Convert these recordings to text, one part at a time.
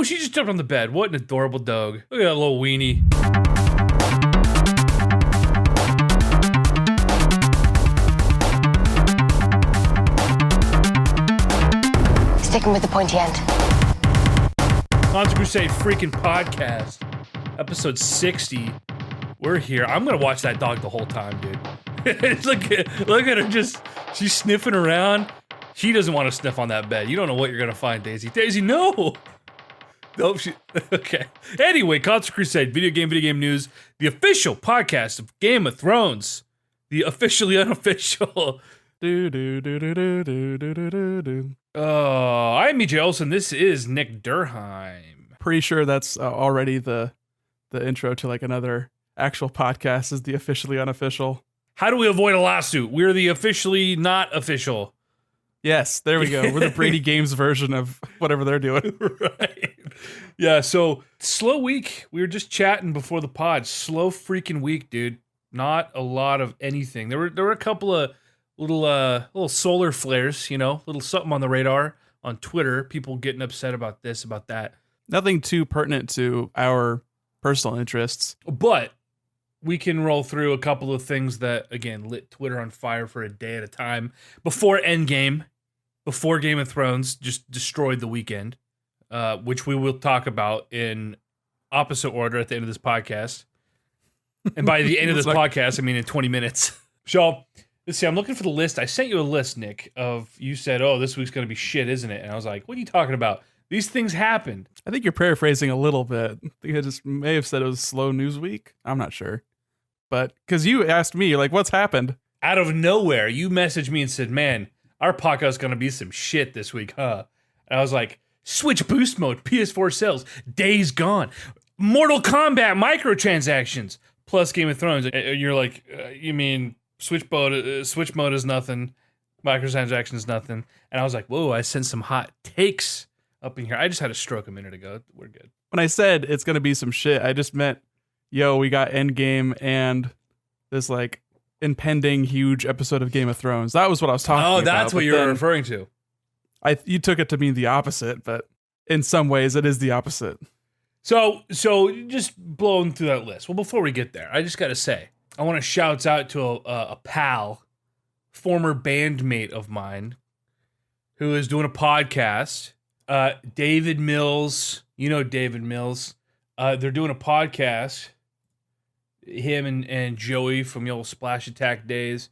she just jumped on the bed. What an adorable dog. Look at that little weenie. Sticking with the pointy end. Crusade freaking podcast. Episode 60. We're here. I'm going to watch that dog the whole time, dude. look at her just, she's sniffing around. She doesn't want to sniff on that bed. You don't know what you're going to find, Daisy. Daisy, no! Nope, okay. Anyway, Crusade, video game news, the official podcast of Game of Thrones, the officially unofficial. I'm EJ Olsen. This is Nick Durheim. Pretty sure that's already the intro to like another actual podcast is the officially unofficial. How do we avoid a lawsuit? We're the officially not official. Yes, there we go. We're the Brady Games version of whatever they're doing. Right. Yeah, so slow week. We were just chatting before the pod. Slow freaking week, dude. Not a lot of anything. There were a couple of little solar flares, little something on the radar on Twitter. People getting upset about this, about that. Nothing too pertinent to our personal interests. But we can roll through a couple of things that, again, lit Twitter on fire for a day at a time. Before EndGame, before Game of Thrones just destroyed the weekend, which we will talk about in opposite order at the end of this podcast. And by the end of this podcast, I mean in 20 minutes. So, let's see, I'm looking for the list. I sent you a list, Nick, you said, oh, this week's going to be shit, isn't it? And I was like, what are you talking about? These things happened. I think you're paraphrasing a little bit. I think I just may have said it was slow news week. I'm not sure. But, because you asked me, like, what's happened? Out of nowhere, you messaged me and said, man, our podcast is going to be some shit this week, huh? And I was like, Switch boost mode, PS4 sales, Days Gone, Mortal Kombat microtransactions, plus Game of Thrones. And you're like, you mean Switch mode is nothing, microtransactions is nothing. And I was like, whoa, I sent some hot takes up in here. I just had a stroke a minute ago. We're good. When I said it's going to be some shit, I just meant, yo, we got EndGame and this like impending huge episode of Game of Thrones. That was what I was talking about. Oh, that's what you were referring to. You took it to mean the opposite, but in some ways it is the opposite. So just blowing through that list. Well, before we get there, I just got to say, I want to shout out to a pal, former bandmate of mine, who is doing a podcast. David Mills, David Mills. They're doing a podcast. Him and Joey from the old Splash Attack days,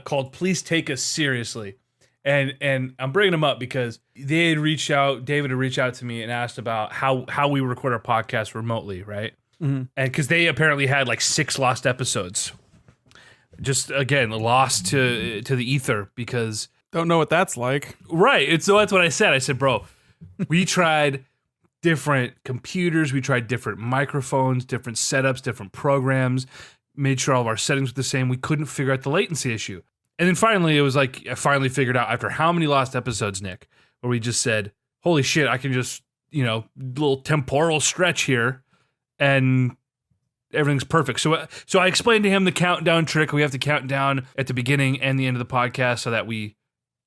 called "Please Take Us Seriously," and I'm bringing them up because David had reached out to me and asked about how we record our podcast remotely, right? Mm-hmm. And because they apparently had like 6 lost episodes, just again lost to the ether because don't know what that's like, right? So that's what I said. I said, bro, we tried different computers, we tried different microphones, different setups, different programs, made sure all of our settings were the same. We couldn't figure out the latency issue. And then finally, it was like, I finally figured out after how many lost episodes, Nick, where we just said, holy shit, I can just, little temporal stretch here and everything's perfect. So I explained to him the countdown trick. We have to count down at the beginning and the end of the podcast so that we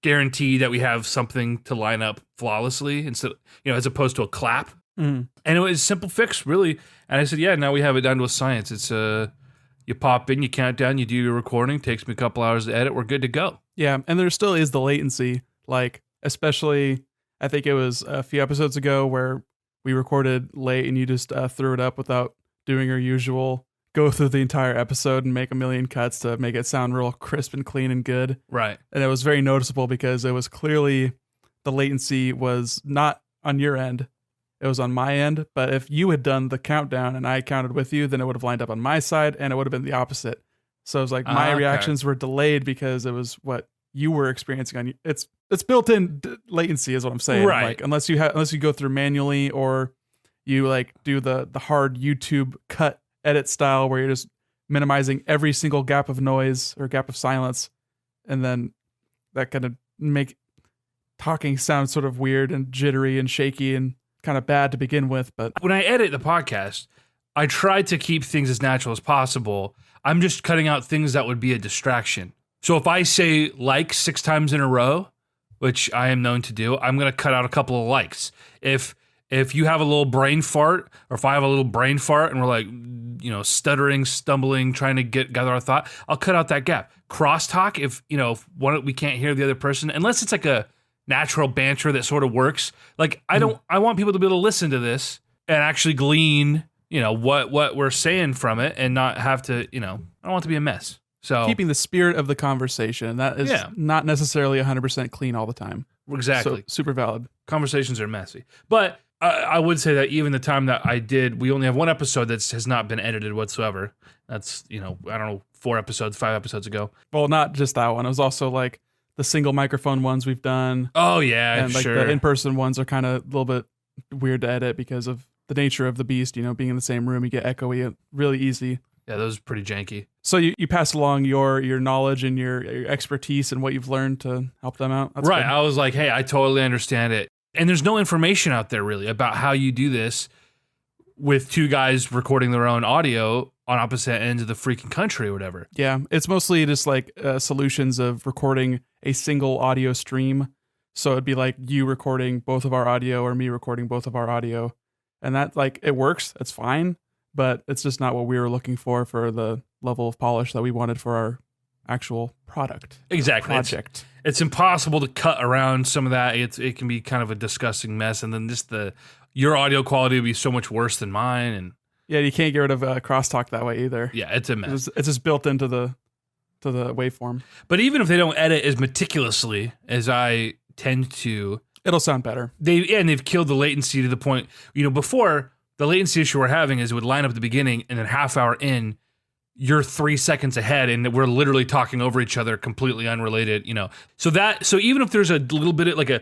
guarantee that we have something to line up flawlessly instead, as opposed to a clap. Mm. And it was a simple fix, really. And I said, yeah, now we have it down to a science. It's you pop in, you count down, you do your recording. Takes me a couple hours to edit. We're good to go. Yeah, and there still is the latency, like especially I think it was a few episodes ago where we recorded late and you just threw it up without doing your usual go through the entire episode and make a million cuts to make it sound real crisp and clean and good. Right. And it was very noticeable because it was clearly the latency was not on your end. It was on my end. But if you had done the countdown and I counted with you, then it would have lined up on my side and it would have been the opposite. So it was like my reactions were delayed because it was what you were experiencing on you. It's built-in latency is what I'm saying. Right. Like unless you go through manually or you like do the hard YouTube cut edit style where you're just minimizing every single gap of noise or gap of silence, and then that kind of make talking sound sort of weird and jittery and shaky and kind of bad to begin with. But when I edit the podcast, I try to keep things as natural as possible. I'm just cutting out things that would be a distraction. So if I say like 6 times in a row, which I am known to do, I'm going to cut out a couple of likes. If If you have a little brain fart, or if I have a little brain fart and we're like, stuttering, stumbling, trying to gather our thought, I'll cut out that gap. Crosstalk, if we can't hear the other person, unless it's like a natural banter that sort of works. Like I want people to be able to listen to this and actually glean, what we're saying from it, and not have to, I don't want it to be a mess. So keeping the spirit of the conversation, that is not necessarily 100% clean all the time. Exactly. So, super valid. Conversations are messy. But I would say that even the time that I did, we only have one episode that has not been edited whatsoever. That's, I don't know, 5 episodes ago. Well, not just that one. It was also like the single microphone ones we've done. Oh, yeah, and like sure. the in-person ones are kind of a little bit weird to edit because of the nature of the beast, being in the same room, you get echoey really easy. Yeah, those are pretty janky. So you pass along your knowledge and your expertise and what you've learned to help them out. That's right. good. I was like, hey, I totally understand it. And there's no information out there really about how you do this with two guys recording their own audio on opposite ends of the freaking country or whatever. Yeah, it's mostly just like solutions of recording a single audio stream. So it'd be like you recording both of our audio or me recording both of our audio. And that, like, it works. It's fine. But it's just not what we were looking for the level of polish that we wanted for our actual product. Exactly. Project. It's impossible to cut around some of that. It can be kind of a disgusting mess. And then just your audio quality would be so much worse than mine. And yeah, you can't get rid of crosstalk that way either. yeah, it's a mess. It's just built into the waveform. But even if they don't edit as meticulously as I tend to, it'll sound better. They've killed the latency to the point, before the latency issue we're having is it would line up at the beginning and then half hour in, you're 3 seconds ahead and we're literally talking over each other, completely unrelated, So even if there's a little bit of like a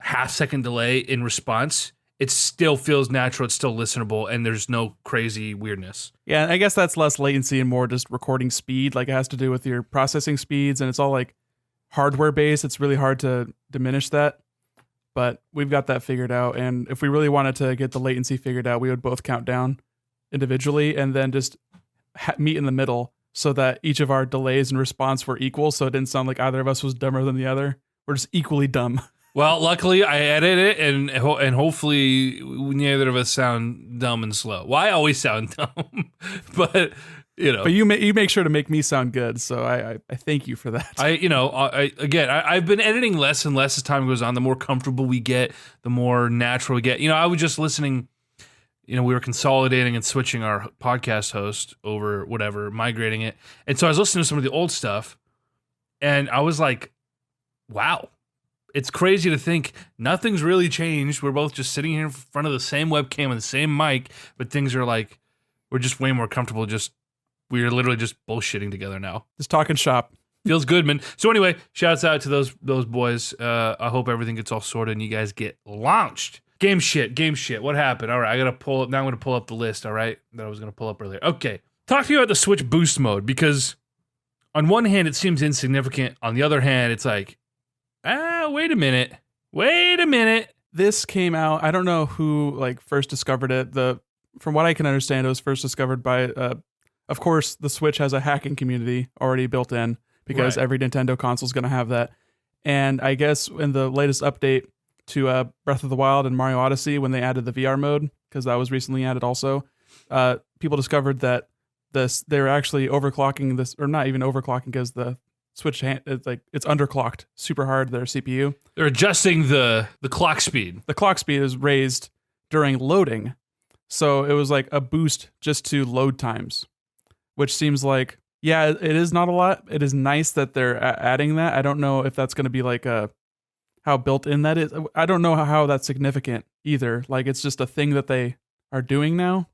half-second delay in response, it still feels natural, it's still listenable, and there's no crazy weirdness. Yeah, I guess that's less latency and more just recording speed. Like it has to do with your processing speeds, and it's all like hardware based. It's really hard to diminish that. But we've got that figured out. And if we really wanted to get the latency figured out, we would both count down individually and then just meet in the middle so that each of our delays and response were equal. So it didn't sound like either of us was dumber than the other. We're just equally dumb. Well, luckily I edited it and hopefully neither of us sound dumb and slow. Well, I always sound dumb, but But you make sure to make me sound good, so I thank you for that. I've been editing less and less as time goes on. The more comfortable we get, the more natural we get. I was just listening. We were consolidating and switching our podcast host over, whatever, migrating it, and so I was listening to some of the old stuff, and I was like, "Wow, it's crazy to think nothing's really changed. We're both just sitting here in front of the same webcam and the same mic, but things are like we're just way more comfortable. We're literally just bullshitting together now. Just talking shop. Feels good, man. So anyway, shouts out to those boys. I hope everything gets all sorted and you guys get launched. Game shit. What happened? All right, I'm going to pull up the list, all right, that I was going to pull up earlier. Okay. Talk to me about the Switch boost mode, because on one hand, it seems insignificant. On the other hand, it's like, wait a minute. This came out, I don't know who first discovered it. From what I can understand, it was first discovered by of course, the Switch has a hacking community already built in because every Nintendo console is going to have that. And I guess in the latest update to Breath of the Wild and Mario Odyssey, when they added the VR mode, because that was recently added also, people discovered that they were actually overclocking this, or not even overclocking, because the Switch it's underclocked super hard, their CPU. They're adjusting the clock speed. The clock speed is raised during loading. So it was like a boost just to load times, which seems like, yeah, it is not a lot. It is nice that they're adding that. I don't know if that's going to be how built in that is. I don't know how that's significant either. Like, it's just a thing that they are doing now.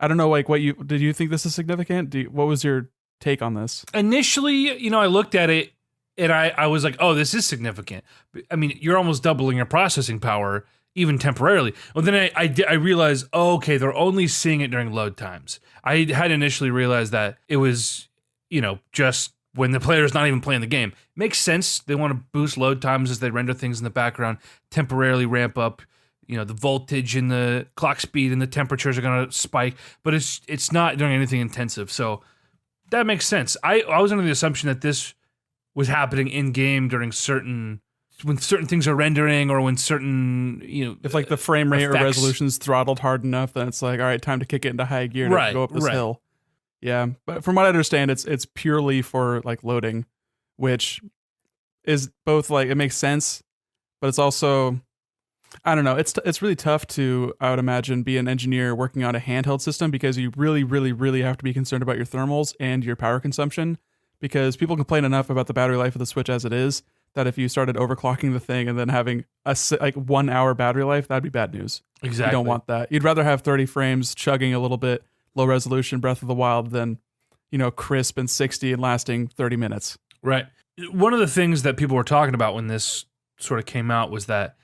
I don't know, did you think this is significant? What was your take on this? Initially, I looked at it and I was like, oh, this is significant. I mean, you're almost doubling your processing power, even temporarily. Well, then I realized, oh, okay, they're only seeing it during load times. I had initially realized that it was, just when the player is not even playing the game. Makes sense. They want to boost load times as they render things in the background, temporarily ramp up, the voltage and the clock speed and the temperatures are going to spike, but it's not doing anything intensive. So that makes sense. I was under the assumption that this was happening in game during certain when certain things are rendering or when certain, If like the frame rate or effects. resolution's throttled hard enough, then it's like, all right, time to kick it into high gear to Right, go up this right. hill. Yeah, but from what I understand, it's purely for like loading, which is both like it makes sense, but it's also, I don't know. It's really tough to, I would imagine, be an engineer working on a handheld system because you really, really, really have to be concerned about your thermals and your power consumption, because people complain enough about the battery life of the Switch as it is that if you started overclocking the thing and then having a like 1 hour battery life, that'd be bad news. Exactly. You don't want that. You'd rather have 30 frames chugging a little bit, low resolution Breath of the Wild than, crisp and 60 and lasting 30 minutes. Right. One of the things that people were talking about when this sort of came out was that,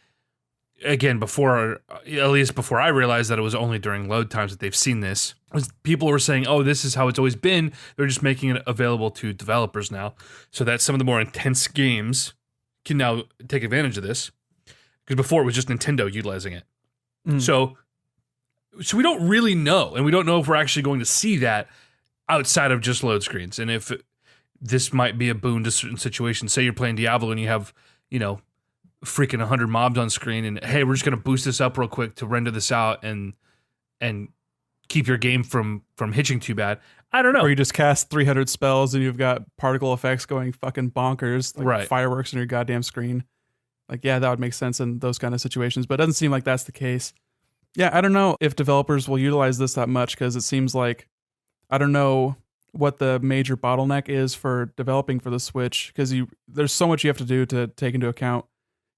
again, at least before I realized that it was only during load times that they've seen this, was people were saying, oh, this is how it's always been. They're just making it available to developers now so that some of the more intense games can now take advantage of this. Because before it was just Nintendo utilizing it. So we don't really know, and we don't know if we're actually going to see that outside of just load screens. And if this might be a boon to certain situations. Say you're playing Diablo and you have, freaking 100 mobs on screen, and hey, we're just going to boost this up real quick to render this out and keep your game from hitching too bad. I don't know. Or you just cast 300 spells and you've got particle effects going fucking bonkers, like Right. fireworks on your goddamn screen. Like, yeah, that would make sense in those kind of situations, but it doesn't seem like that's the case. Yeah, I don't know if developers will utilize this that much, because it seems like, I don't know what the major bottleneck is for developing for the Switch, because there's so much you have to do to take into account.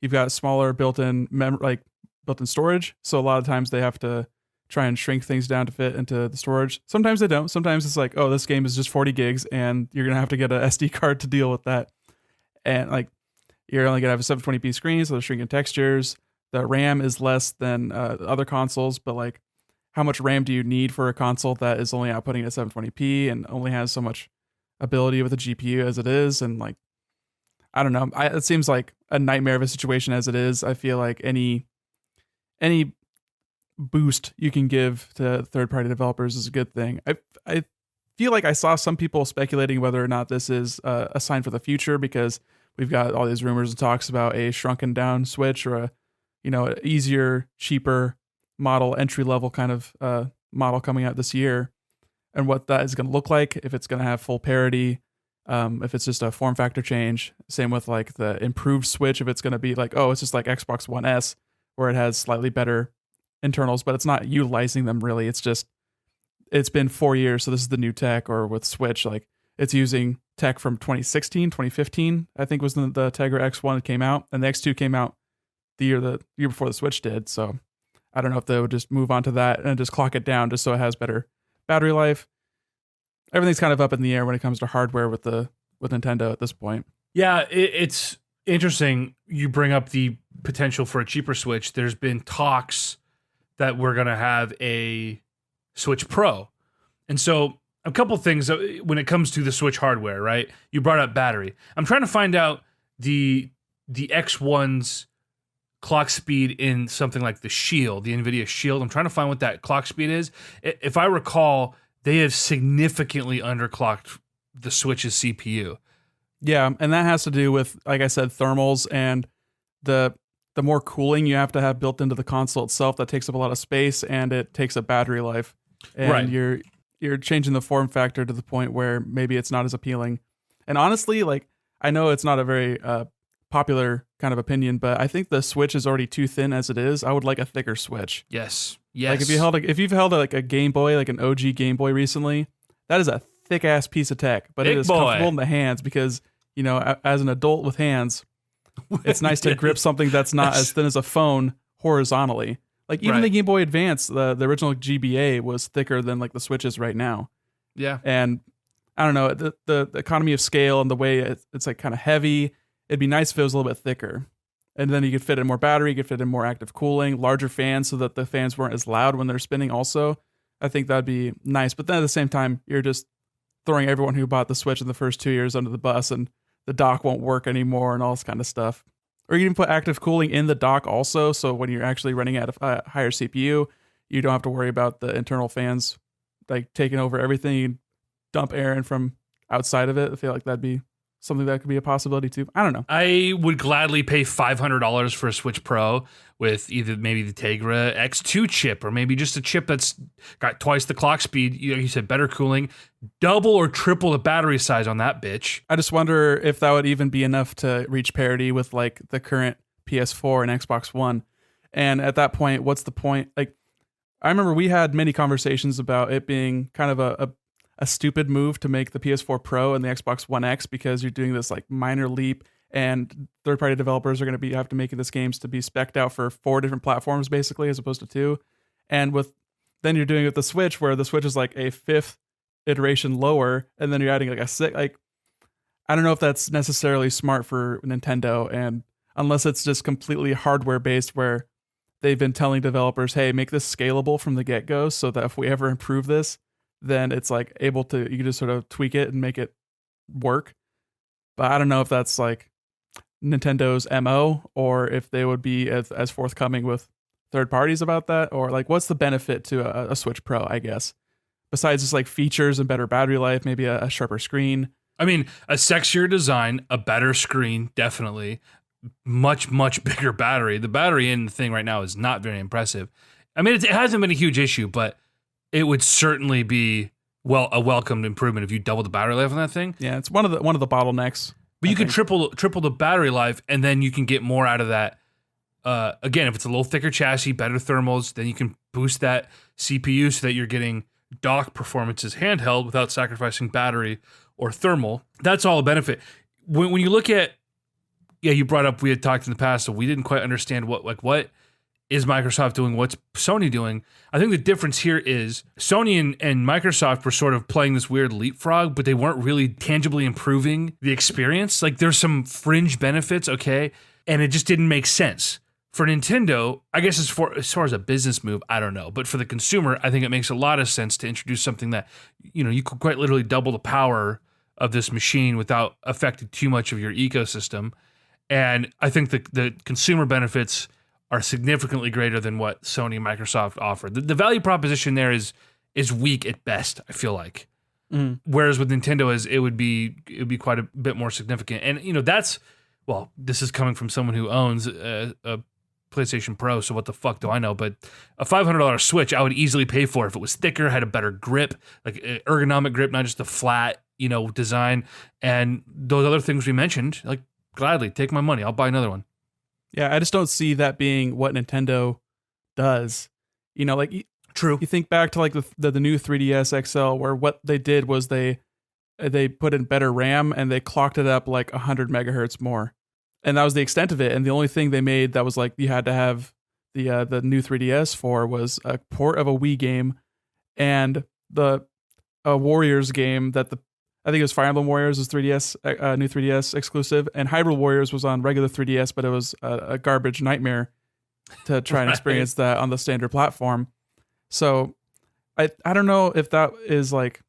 You've got smaller built-in built-in storage, so a lot of times they have to try and shrink things down to fit into the storage. Sometimes they don't. Sometimes it's like, oh, this game is just 40 gigs, and you're gonna have to get an SD card to deal with that. And like, you're only gonna have a 720p screen, so they're shrinking textures. The RAM is less than other consoles, but like, how much RAM do you need for a console that is only outputting at 720p and only has so much ability with a GPU as it is? And like, I don't know. It seems like a nightmare of a situation as it is. I feel like any boost you can give to third-party developers is a good thing. I feel like I saw some people speculating whether or not this is a sign for the future, because we've got all these rumors and talks about a shrunken down Switch or a an easier, cheaper model, entry level kind of model coming out this year, and what that is going to look like, if it's going to have full parity, if it's just a form factor change. Same with like the improved Switch, if it's going to be like, oh, it's just like Xbox One S where it has slightly better internals, but it's not utilizing them really. It's been 4 years, so this is the new tech. Or with Switch, like, it's using tech from 2016, 2015, I think was the Tegra X1 that came out, and the X2 came out the year before the Switch did. So I don't know if they would just move on to that and just clock it down just so it has better battery life. Everything's kind of up in the air when it comes to hardware with Nintendo at this point. Yeah, it's interesting you bring up the potential for a cheaper Switch. There's been talks that we're going to have a Switch Pro. And so a couple things when it comes to the Switch hardware, right? You brought up battery. I'm trying to find out the X1's clock speed in something like the Shield, the NVIDIA Shield. I'm trying to find what that clock speed is. If I recall, they have significantly underclocked the Switch's CPU. Yeah, and that has to do with, like I said, thermals and the more cooling you have to have built into the console itself. That takes up a lot of space, and it takes up battery life. And Right. You're changing the form factor to the point where maybe it's not as appealing. And honestly, like, I know it's not a very popular kind of opinion, but I think the Switch is already too thin as it is. I would like a thicker Switch. Yes. Like, if you've held like a Game Boy, like an OG Game Boy recently, that is a thick ass piece of tech, but it Big is boy. comfortable in the hands because, as an adult with hands, it's nice to grip something that's not as thin as a phone horizontally. Like, even Right. the Game Boy Advance, the original GBA was thicker than like the Switch is right now. Yeah. And I don't know, the economy of scale and the way it's like kind of heavy. It'd be nice if it was a little bit thicker. And then you could fit in more battery, you could fit in more active cooling, larger fans so that the fans weren't as loud when they're spinning also. I think that'd be nice. But then at the same time, you're just throwing everyone who bought the Switch in the first 2 years under the bus, and the dock won't work anymore and all this kind of stuff. Or you can put active cooling in the dock also, so when you're actually running at a higher CPU, you don't have to worry about the internal fans like taking over everything. You dump air in from outside of it. I feel like that'd be something that could be a possibility too. I don't know. I would gladly pay $500 for a Switch Pro with either maybe the Tegra X2 chip or maybe just a chip that's got twice the clock speed. You said better cooling, double or triple the battery size on that bitch. I just wonder if that would even be enough to reach parity with like the current PS4 and Xbox One. And at that point, what's the point? Like, I remember we had many conversations about it being kind of a stupid move to make the PS4 Pro and the Xbox One X because you're doing this like minor leap, and third-party developers are going to have to make this games to be spec'd out for 4 different platforms basically, as opposed to 2. And then you're doing it with the Switch, where the Switch is like a 5th iteration lower, and then you're adding like a 6. Like, I don't know if that's necessarily smart for Nintendo, and unless it's just completely hardware based, where they've been telling developers, hey, make this scalable from the get-go so that if we ever improve this, then it's like you can just sort of tweak it and make it work. But I don't know if that's like Nintendo's MO, or if they would be as forthcoming with third parties about that, or like what's the benefit to a Switch Pro, I guess, besides just like features and better battery life, maybe a sharper screen. I mean, a sexier design, a better screen, definitely. Much bigger battery. The battery in the thing right now is not very impressive. I mean, it hasn't been a huge issue, but it would certainly be a welcomed improvement if you double the battery life on that thing. Yeah, it's one of the bottlenecks. But you could triple the battery life, and then you can get more out of that. Again, if it's a little thicker chassis, better thermals, then you can boost that CPU so that you're getting dock performances handheld without sacrificing battery or thermal. That's all a benefit. When you look at, you brought up, we had talked in the past, so we didn't quite understand what is Microsoft doing, what's Sony doing. I think the difference here is Sony and Microsoft were sort of playing this weird leapfrog, but they weren't really tangibly improving the experience. Like, there's some fringe benefits, okay, and it just didn't make sense. For Nintendo, I guess as far as a business move, I don't know. But for the consumer, I think it makes a lot of sense to introduce something that, you could quite literally double the power of this machine without affecting too much of your ecosystem. And I think the consumer benefits are significantly greater than what Sony and Microsoft offer. The value proposition there is weak at best, I feel like. Whereas with Nintendo, it would be quite a bit more significant. And this is coming from someone who owns a PlayStation Pro, so what the fuck do I know? But a $500 Switch, I would easily pay for if it was thicker, had a better grip, like ergonomic grip, not just a flat, design, and those other things we mentioned. Like, gladly take my money, I'll buy another one. Yeah, I just don't see that being what Nintendo does. True. You think back to like the new 3DS XL, where what they did was they put in better RAM and they clocked it up like 100 megahertz more. And that was the extent of it. And the only thing they made that was like you had to have the new 3DS for was a port of a Wii game and a Warriors game that I think it was Fire Emblem Warriors was 3DS, new 3DS exclusive, and Hyrule Warriors was on regular 3DS, but it was a garbage nightmare to try and experience that on the standard platform. So I don't know if that is like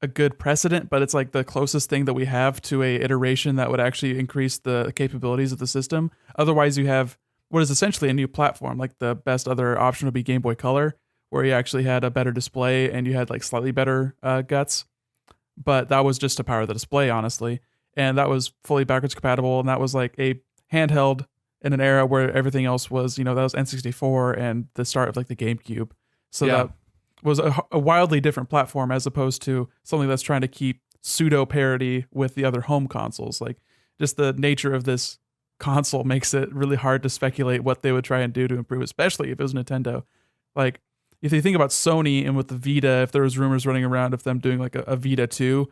a good precedent, but it's like the closest thing that we have to a iteration that would actually increase the capabilities of the system. Otherwise, you have what is essentially a new platform. Like the best other option would be Game Boy Color, where you actually had a better display and you had like slightly better guts. But that was just to power the display, honestly. And that was fully backwards compatible. And that was like a handheld in an era where everything else was, that was N64 and the start of like the GameCube. So that was a wildly different platform as opposed to something that's trying to keep pseudo parity with the other home consoles. Like, just the nature of this console makes it really hard to speculate what they would try and do to improve, especially if it was Nintendo. Like, if you think about Sony and with the Vita, if there was rumors running around of them doing like a Vita 2,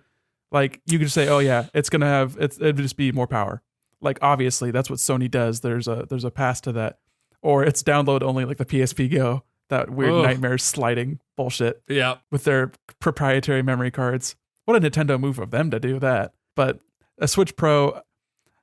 like you could just say, oh yeah, it'd just be more power. Like, obviously that's what Sony does. There's a pass to that. Or it's download only, like the PSP Go, that weird nightmare sliding bullshit. Yeah. With their proprietary memory cards. What a Nintendo move of them to do that. But a Switch Pro,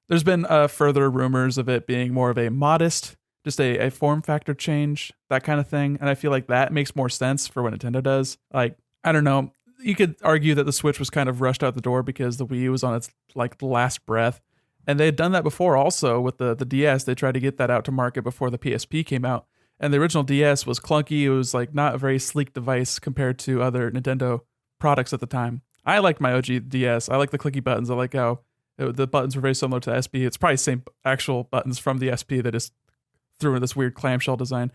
there's been further rumors of it being more of a modest, just a form factor change, that kind of thing. And I feel like that makes more sense for what Nintendo does. Like, I don't know. You could argue that the Switch was kind of rushed out the door because the Wii U was on its like last breath. And they had done that before also with the DS. They tried to get that out to market before the PSP came out. And the original DS was clunky. It was like not a very sleek device compared to other Nintendo products at the time. I liked my OG DS. I like the clicky buttons. I like how The buttons were very similar to the SP. It's probably the same actual buttons from the SP that just threw in this weird clamshell design.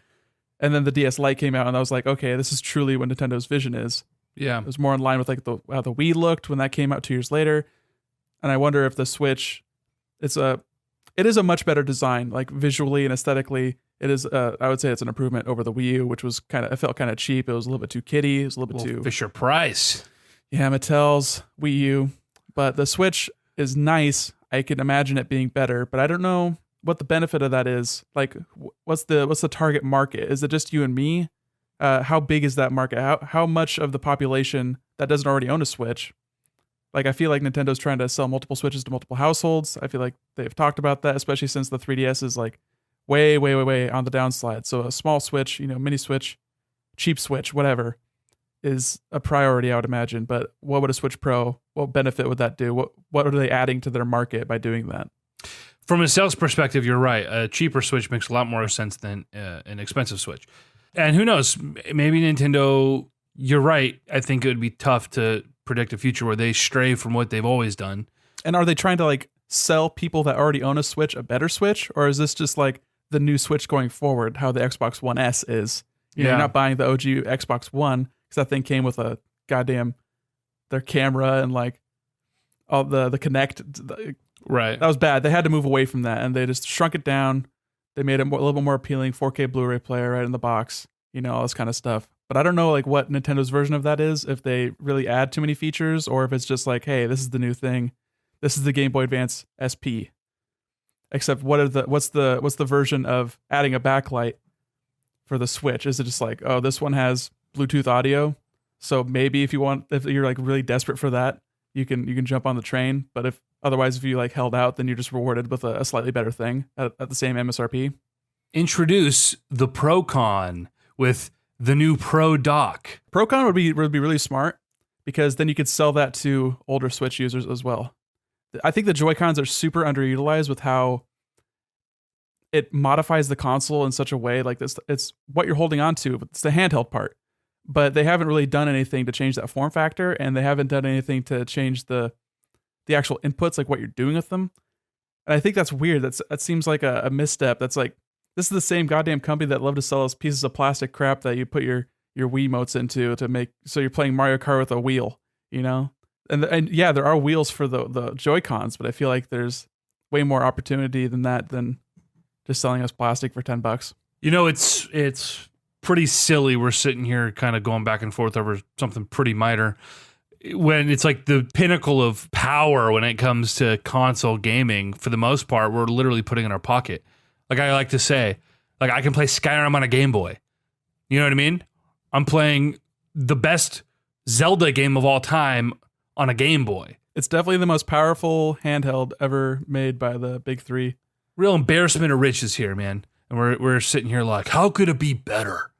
And then the DS Lite came out, and I was like, okay, this is truly what Nintendo's vision is. Yeah. It was more in line with like how the Wii looked when that came out 2 years later. And I wonder if the Switch, it is a much better design, like visually and aesthetically. It is, I would say it's an improvement over the Wii U, which was it felt kind of cheap. It was a little bit too kiddie. It was a little bit too Fisher Price. Yeah, Mattel's Wii U. But the Switch is nice. I can imagine it being better, but I don't know what the benefit of that is. Like, what's the target market? Is it just you and me? How big is that market? How much of the population that doesn't already own a Switch? Like, I feel like Nintendo's trying to sell multiple Switches to multiple households. I feel like they've talked about that, especially since the 3DS is like way on the downslide. So a small Switch, mini Switch, cheap Switch, whatever, is a priority, I would imagine. But what would a Switch Pro, what benefit would that do? What are they adding to their market by doing that? From a sales perspective, you're right. A cheaper Switch makes a lot more sense than an expensive Switch. And who knows, maybe Nintendo, you're right. I think it would be tough to predict a future where they stray from what they've always done. And are they trying to like sell people that already own a Switch a better Switch? Or is this just like the new Switch going forward, how the Xbox One S is? You're not buying the OG Xbox One because that thing came with a goddamn, their camera and like all the Kinect. Right. That was bad. They had to move away from that, and they just shrunk it down. They made it a little bit more appealing, 4K Blu-ray player right in the box, all this kind of stuff. But I don't know like what Nintendo's version of that is, if they really add too many features, or if it's just like, hey, this is the new thing. This is the Game Boy Advance SP. Except what's the version of adding a backlight for the Switch? Is it just like, oh, this one has Bluetooth audio, so maybe if you're like really desperate for that, you can jump on the train. But if you like held out, then you're just rewarded with a slightly better thing at the same MSRP. Introduce the Pro-Con with the new Pro Dock. Pro-Con would be really smart, because then you could sell that to older Switch users as well. I think the Joy-Cons are super underutilized with how it modifies the console in such a way like this. It's what you're holding on to, but it's the handheld part. But they haven't really done anything to change that form factor, and they haven't done anything to change the actual inputs, like what you're doing with them. And I think that's weird. That seems like a misstep. That's like, this is the same goddamn company that love to sell us pieces of plastic crap that you put your Wiimotes into to make so you're playing Mario Kart with a wheel, And yeah, there are wheels for the Joy-Cons, but I feel like there's way more opportunity than that, than just selling us plastic for $10. It's pretty silly. We're sitting here kind of going back and forth over something pretty minor, when it's like the pinnacle of power when it comes to console gaming. For the most part, we're literally putting in our pocket. Like I like to say, like I can play Skyrim on a Game Boy. You know what I mean? I'm playing the best Zelda game of all time on a Game Boy. It's definitely the most powerful handheld ever made by the big three. Real embarrassment of riches here, man. And we're sitting here like, how could it be better?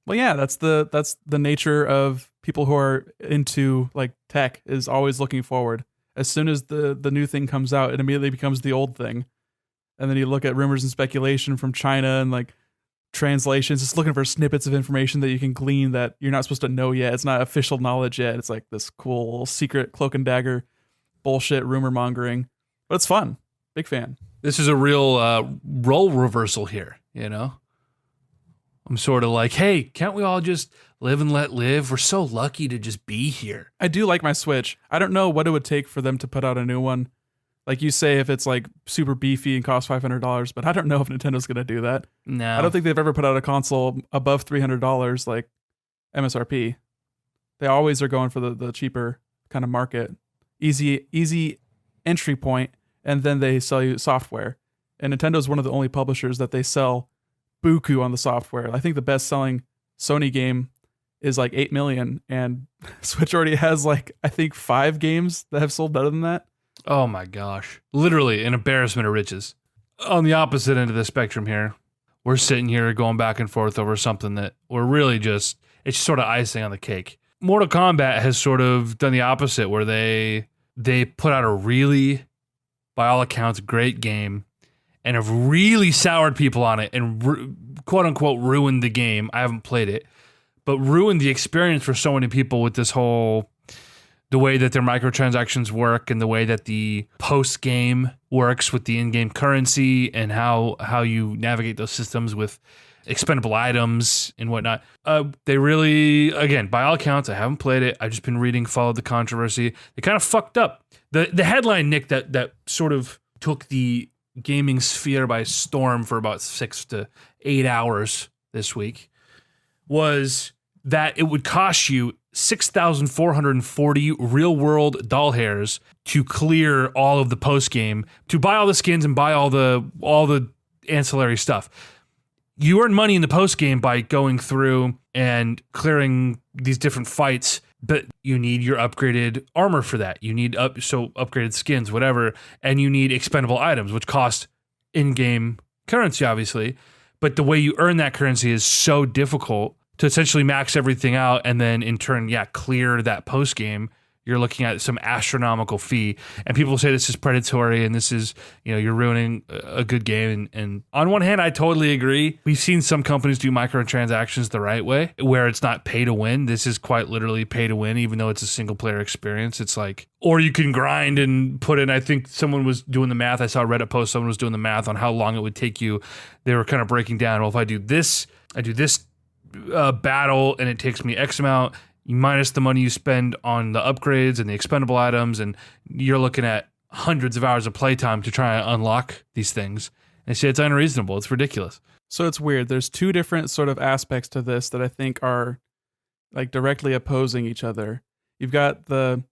Well, yeah, that's the nature of people who are into like tech, is always looking forward. As soon as the new thing comes out, it immediately becomes the old thing. And then you look at rumors and speculation from China and like translations, just looking for snippets of information that you can glean that you're not supposed to know yet. It's not official knowledge yet. It's like this cool secret cloak and dagger bullshit rumor mongering, but it's fun. Big fan. This is a real role reversal here, I'm sort of like, hey, can't we all just live and let live? We're so lucky to just be here. I do like my Switch. I don't know what it would take for them to put out a new one. Like you say, if it's like super beefy and costs $500, but I don't know if Nintendo's going to do that. No. I don't think they've ever put out a console above $300 like MSRP. They always are going for the cheaper kind of market. Easy entry point, and then they sell you software. And Nintendo's one of the only publishers that they sell buku on the software. I think the best selling Sony game is like 8 million, and Switch already has like, I think 5 games that have sold better than that. Oh my gosh. Literally an embarrassment of riches. On the opposite end of the spectrum here, we're sitting here going back and forth over something that we're really just, it's sort of icing on the cake. Mortal Kombat has sort of done the opposite, where they put out a really, by all accounts, great game, and have really soured people on it and quote unquote ruined the game. I haven't played it, but ruined the experience for so many people with this whole the way that their microtransactions work and the way that the post game works with the in-game currency and how you navigate those systems with expendable items and whatnot. They really, again, by all accounts, I haven't played it. I've just been reading, followed the controversy. They kind of fucked up. The headline, Nick, that sort of took the gaming sphere by storm for about 6 to 8 hours this week was that it would cost you 6,440 real-world doll hairs to clear all of the post-game, to buy all the skins and buy all the ancillary stuff. You earn money in the post-game by going through and clearing these different fights, but you need your upgraded armor for that. You need upgraded skins, whatever, and you need expendable items, which cost in-game currency, obviously. But the way you earn that currency is so difficult to essentially max everything out and then in turn, clear that post-game. You're looking at some astronomical fee, and people say this is predatory and this is, you're ruining a good game. And on one hand, I totally agree. We've seen some companies do microtransactions the right way, where it's not pay to win. This is quite literally pay to win, even though it's a single player experience. It's like, or you can grind and put in, I think someone was doing the math. I saw a Reddit post, someone was doing the math on how long it would take you. They were kind of breaking down, well, if I do this battle and it takes me X amount, minus the money you spend on the upgrades and the expendable items, and you're looking at hundreds of hours of playtime to try and unlock these things. And say it's unreasonable. It's ridiculous. So it's weird. There's two different sort of aspects to this that I think are like directly opposing each other. You've got the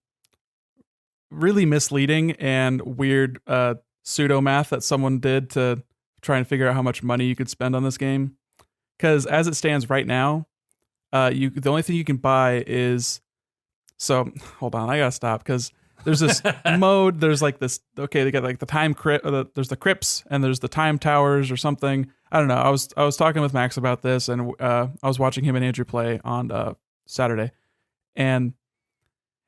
really misleading and weird pseudo math that someone did to try and figure out how much money you could spend on this game. Because as it stands right now, the only thing you can buy is, so hold on, I gotta stop because there's this mode. There's like this. Okay, they got like the time crypt. There's the crypts and there's the time towers or something. I don't know. I was talking with Max about this, and I was watching him and Andrew play on Saturday, and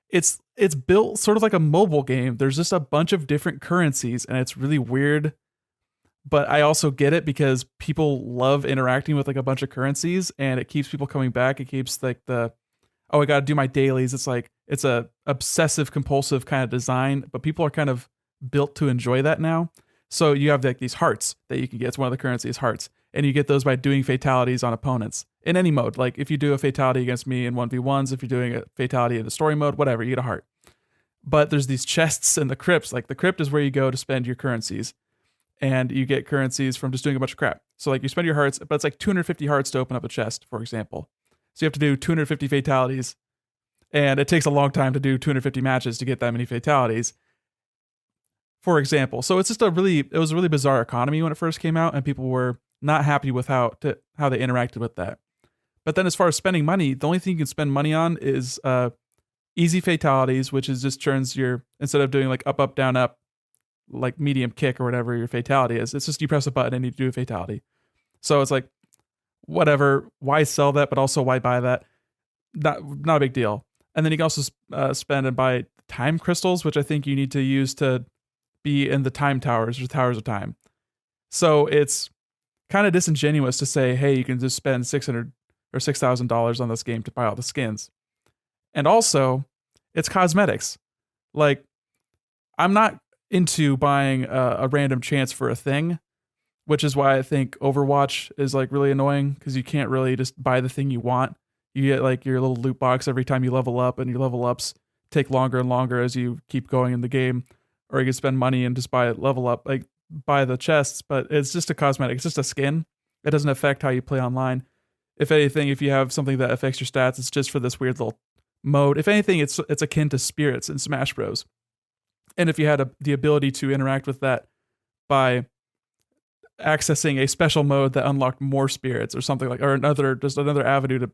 it's built sort of like a mobile game. There's just a bunch of different currencies, and it's really weird. But I also get it because people love interacting with like a bunch of currencies, and it keeps people coming back. It keeps like I got to do my dailies. It's like, it's a obsessive compulsive kind of design, but people are kind of built to enjoy that now. So you have like these hearts that you can get. It's one of the currencies, hearts. And you get those by doing fatalities on opponents in any mode. Like if you do a fatality against me in 1v1s, if you're doing a fatality in the story mode, whatever, you get a heart. But there's these chests in the crypts. Like the crypt is where you go to spend your currencies. And you get currencies from just doing a bunch of crap. So like you spend your hearts, but it's like 250 hearts to open up a chest, for example. So you have to do 250 fatalities. And it takes a long time to do 250 matches to get that many fatalities, for example. So it's just it was a really bizarre economy when it first came out, and people were not happy with how they interacted with that. But then as far as spending money, the only thing you can spend money on is easy fatalities, which is just turns instead of doing like up, down, up, like medium kick or whatever your fatality is, it's just you press a button and you do a fatality. So it's like, whatever, why sell that, but also why buy that? Not a big deal. And then you can also spend and buy time crystals, which I think you need to use to be in the time towers or towers of time. So it's kind of disingenuous to say, hey, you can just spend $600 or $6,000 on this game to buy all the skins. And also, it's cosmetics. Like, I'm not into buying a random chance for a thing, which is why I think Overwatch is like really annoying, because you can't really just buy the thing you want. You get like your little loot box every time you level up, and your level ups take longer and longer as you keep going in the game. Or you can spend money and just buy level up, like buy the chests, but it's just a cosmetic. It's just a skin. It doesn't affect how you play online. If anything, if you have something that affects your stats, it's just for this weird little mode. If anything, it's akin to spirits in Smash Bros. And if you had the ability to interact with that by accessing a special mode that unlocked more spirits or something like, or another avenue to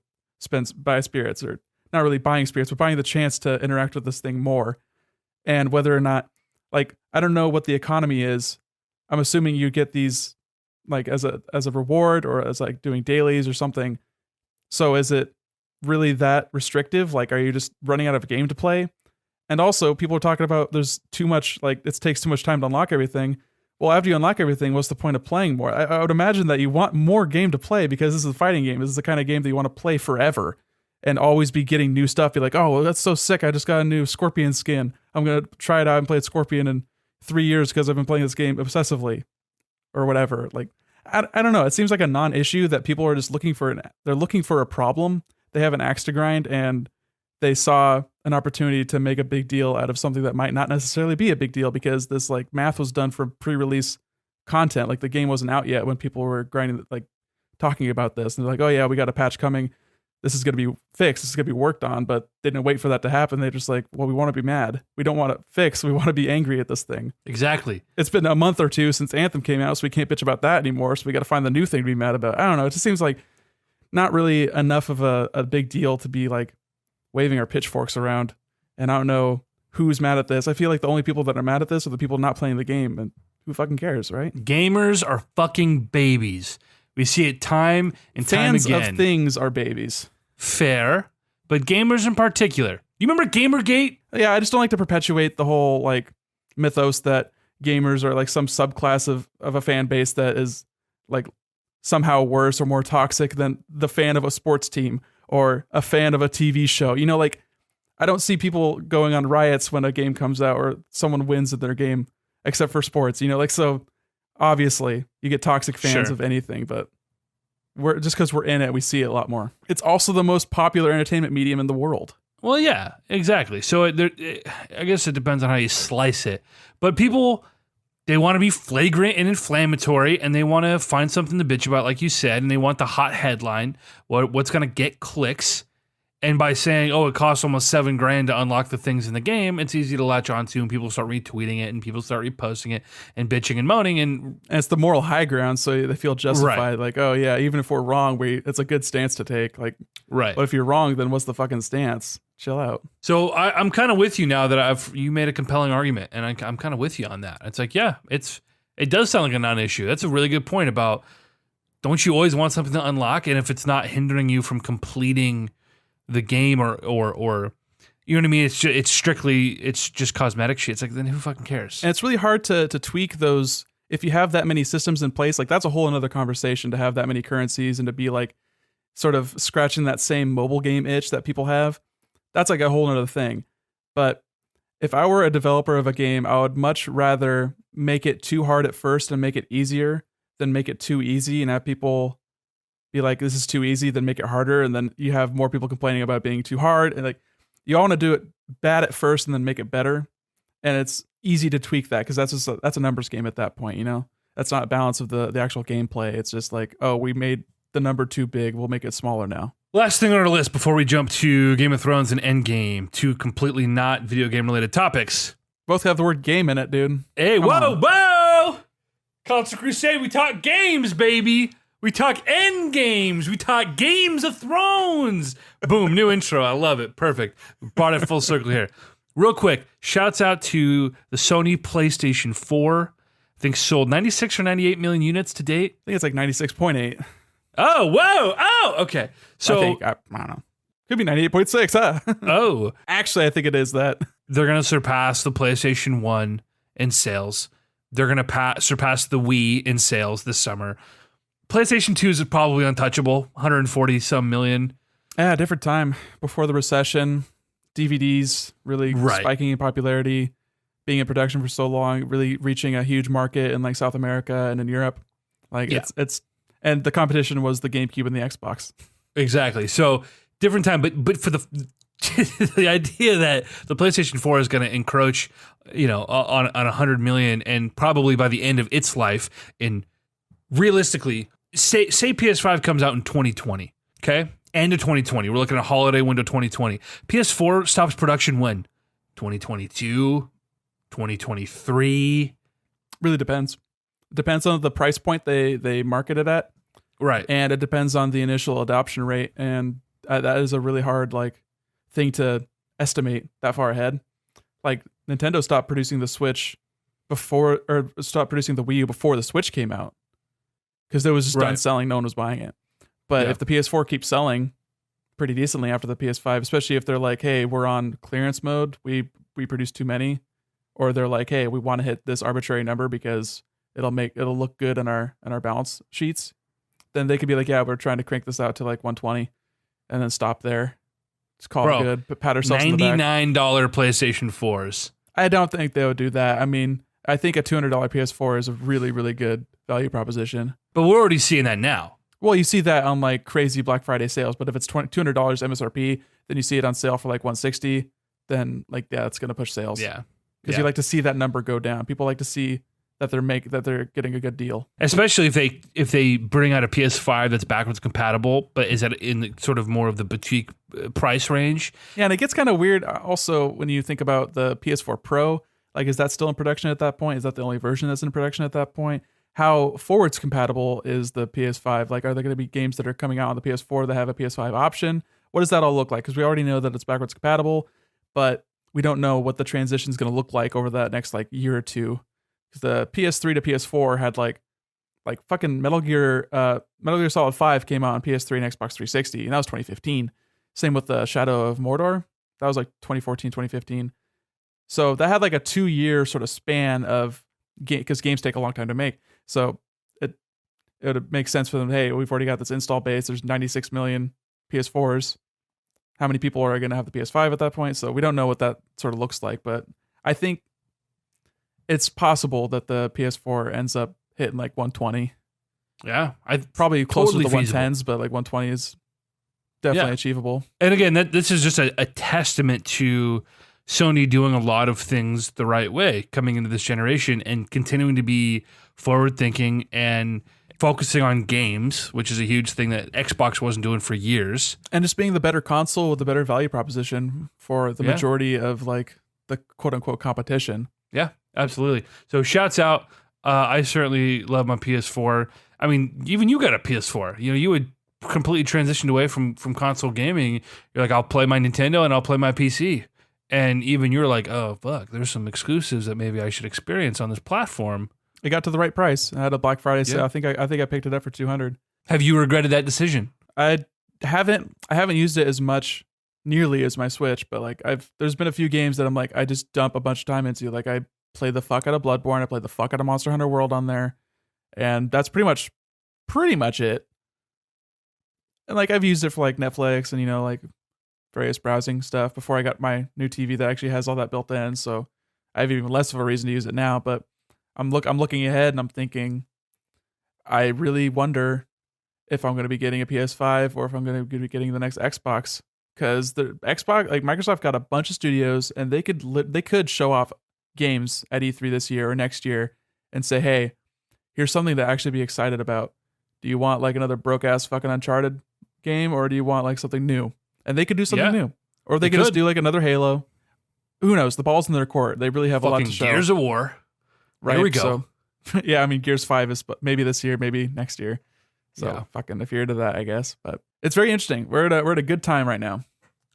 buy spirits, or not really buying spirits, but buying the chance to interact with this thing more. And whether or not, like, I don't know what the economy is. I'm assuming you get these like as a reward or as like doing dailies or something. So is it really that restrictive? Like, are you just running out of a game to play? And also, people are talking about there's too much, like, it takes too much time to unlock everything. Well, after you unlock everything, what's the point of playing more? I would imagine that you want more game to play, because this is a fighting game. This is the kind of game that you want to play forever. and always be getting new stuff. Be like, oh, well, that's so sick. I just got a new Scorpion skin. I'm going to try it out and play Scorpion in 3 years because I've been playing this game obsessively or whatever. Like, I don't know. It seems like a non-issue that people are just looking for. They're looking for a problem. They have an axe to grind, and they saw an opportunity to make a big deal out of something that might not necessarily be a big deal because this like math was done for pre-release content. Like the game wasn't out yet when people were grinding, like talking about this, and they're like, oh yeah, we got a patch coming. This is going to be fixed. This is going to be worked on, but they didn't wait for that to happen. They're just like, well, we want to be mad. We don't want to fix. We want to be angry at this thing. Exactly. It's been a month or two since Anthem came out, so we can't bitch about that anymore. So we got to find the new thing to be mad about. I don't know. It just seems like not really enough of a big deal to be like waving our pitchforks around. And I don't know who's mad at this. I feel like the only people that are mad at this are the people not playing the game. And who fucking cares, right? Gamers are fucking babies. We see it time and time again. Fans of things are babies. Fair, but gamers in particular. You remember Gamergate? Yeah, I just don't like to perpetuate the whole like mythos that gamers are like some subclass of a fan base that is like somehow worse or more toxic than the fan of a sports team or a fan of a TV show. You know, like I don't see people going on riots when a game comes out or someone wins in their game, except for sports, you know, like, so obviously you get toxic fans of anything, but we're just because we're in it, we see it a lot more. It's also the most popular entertainment medium in the world. Well, yeah, exactly. So I guess it depends on how you slice it. But people, they want to be flagrant and inflammatory, and they want to find something to bitch about, like you said, and they want the hot headline, what's going to get clicks. And by saying, oh, it costs almost $7,000 to unlock the things in the game, it's easy to latch onto, and people start retweeting it, and people start reposting it, and bitching and moaning, and it's the moral high ground, so they feel justified. Right. Like, oh yeah, even if we're wrong, it's a good stance to take. Like, right. But if you're wrong, then what's the fucking stance? Chill out. So I'm kind of with you now that you made a compelling argument, and I'm kind of with you on that. It's like, yeah, it does sound like a non-issue. That's a really good point about, don't you always want something to unlock, and if it's not hindering you from completing the game or you know what I mean? It's just cosmetic shit. It's like, then who fucking cares? And it's really hard to tweak those if you have that many systems in place. Like that's a whole another conversation to have that many currencies and to be like sort of scratching that same mobile game itch that people have. That's like a whole other thing. But if I were a developer of a game, I would much rather make it too hard at first and make it easier than make it too easy and have people be like, this is too easy, then make it harder. And then you have more people complaining about it being too hard. And like, you all want to do it bad at first and then make it better. And it's easy to tweak that because that's a numbers game at that point, you know? That's not a balance of the actual gameplay. It's just like, oh, we made the number too big. We'll make it smaller now. Last thing on our list before we jump to Game of Thrones and EndGame, two completely not video game related topics. Both have the word game in it, dude. Hey, whoa! Console Crusade, we talk games, baby. We talk EndGames. We talk Games of Thrones. Boom, new intro. I love it. Perfect. Brought it full circle here. Real quick, shouts out to the Sony PlayStation 4. I think sold 96 or 98 million units to date. I think it's like 96.8. Oh, whoa. Oh, okay. So I don't know. Could be 98.6, huh? Oh. Actually, I think it is that. They're going to surpass the PlayStation 1 in sales. They're going to surpass the Wii in sales this summer. PlayStation 2 is probably untouchable, 140 some million. Yeah, different time. Before the recession, DVDs really spiking in popularity, being in production for so long, really reaching a huge market in like South America and in Europe. Like it's and the competition was the GameCube and the Xbox. Exactly. So different time, but for the the idea that the PlayStation 4 is going to encroach, on 100 million, and probably by the end of its life, in realistically, say PS5 comes out in 2020, okay? End of 2020. We're looking at a holiday window 2020. PS4 stops production when? 2022, 2023. Really depends. Depends on the price point they market it at. Right. And it depends on the initial adoption rate, and that is a really hard thing to estimate that far ahead. Like Nintendo stopped producing the Switch stopped producing the Wii U before the Switch came out because it was just done selling. No one was buying it. But if the PS4 keeps selling pretty decently after the PS5, especially if they're like, hey, we're on clearance mode, we produce too many, or they're like, hey, we want to hit this arbitrary number because it'll look good on our balance sheets, then they could be like, yeah, we're trying to crank this out to like 120 and then stop there. Just call Bro, it good. But pat ourselves on the back. $99 PlayStation 4s. I don't think they would do that. I mean, I think a $200 PS4 is a really, really good value proposition. But we're already seeing that now. Well, you see that on like crazy Black Friday sales, but if it's $200 MSRP, then you see it on sale for like $160, then like, yeah, it's going to push sales. Yeah. Because you like to see that number go down. People like to see that they're getting a good deal. Especially if they bring out a PS5 that's backwards compatible, but is that in the, sort of more of the boutique price range. Yeah, and it gets kind of weird also when you think about the PS4 Pro. Like, is that still in production at that point? Is that the only version that's in production at that point? How forwards compatible is the PS5? Like, are there going to be games that are coming out on the PS4 that have a PS5 option? What does that all look like? Because we already know that it's backwards compatible, but we don't know what the transition is going to look like over that next like year or two. Because the PS3 to PS4 had like fucking Metal Gear Solid 5 came out on PS3 and Xbox 360, and that was 2015. Same with the Shadow of Mordor. That was like 2014, 2015. So that had like a 2-year sort of span of game, because games take a long time to make. So it would make sense for them. Hey, we've already got this install base. There's 96 million PS4s. How many people are going to have the PS5 at that point? So we don't know what that sort of looks like, but I think it's possible that the PS4 ends up hitting like 120. Yeah, I probably closer totally to the feasible. 110s, but like 120 is definitely achievable. And again, this is just a testament to Sony doing a lot of things the right way coming into this generation and continuing to be forward thinking and focusing on games, which is a huge thing that Xbox wasn't doing for years. And just being the better console with the better value proposition for the majority of like the quote unquote competition. Yeah, absolutely. So shouts out. I certainly love my PS4. I mean, even you got a PS4. You know, you would completely transitioned away from console gaming. You're like, I'll play my Nintendo and I'll play my PC. And even you're like, oh, fuck, there's some exclusives that maybe I should experience on this platform. It got to the right price. I had a Black Friday sale. Yeah. I think I picked it up for $200. Have you regretted that decision? I haven't used it as much nearly as my Switch, but like there's been a few games that I'm like, I just dump a bunch of time into. Like I played the fuck out of Bloodborne, I played the fuck out of Monster Hunter World on there. And that's pretty much it. And like I've used it for like Netflix and, you know, like various browsing stuff before I got my new TV that actually has all that built in. So I have even less of a reason to use it now, but I'm looking ahead and I'm thinking, I really wonder if I'm going to be getting a PS5 or if I'm going to be getting the next Xbox, because the Xbox, like Microsoft got a bunch of studios and they could show off games at E3 this year or next year and say, hey, here's something to actually be excited about. Do you want like another broke ass fucking Uncharted game, or do you want like something new? And they could do something new, or they could just do like another Halo. Who knows? The ball's in their court. They really have a lot to show. Gears of War. Right. There we go. So, yeah, I mean, Gears 5 is maybe this year, maybe next year. So Yeah. fucking if you're into that, I guess. But it's very interesting. We're at a good time right now.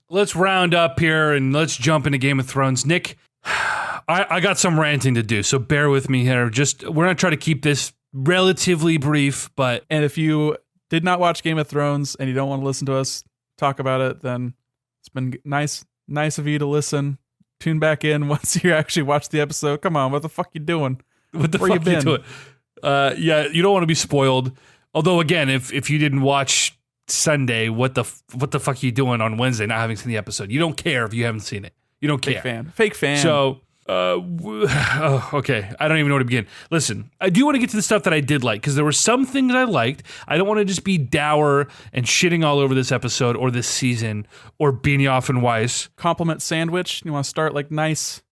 Let's round up here and let's jump into Game of Thrones. Nick, I got some ranting to do, so bear with me here. We're going to try to keep this relatively brief, but... And if you did not watch Game of Thrones and you don't want to listen to us talk about it, then it's been nice of you to listen. Tune back in once you actually watch the episode. Come on, what the fuck you doing? What the Where fuck you doing? Yeah, you don't want to be spoiled. Although, again, if you didn't watch Sunday, what the fuck are you doing on Wednesday not having seen the episode? You don't care if you haven't seen it. You don't care. Fake fan. So, okay. I don't even know where to begin. Listen, I do want to get to the stuff that I did like, because there were some things I liked. I don't want to just be dour and shitting all over this episode or this season or Benioff and Weiss. Compliment sandwich. You want to start like nice,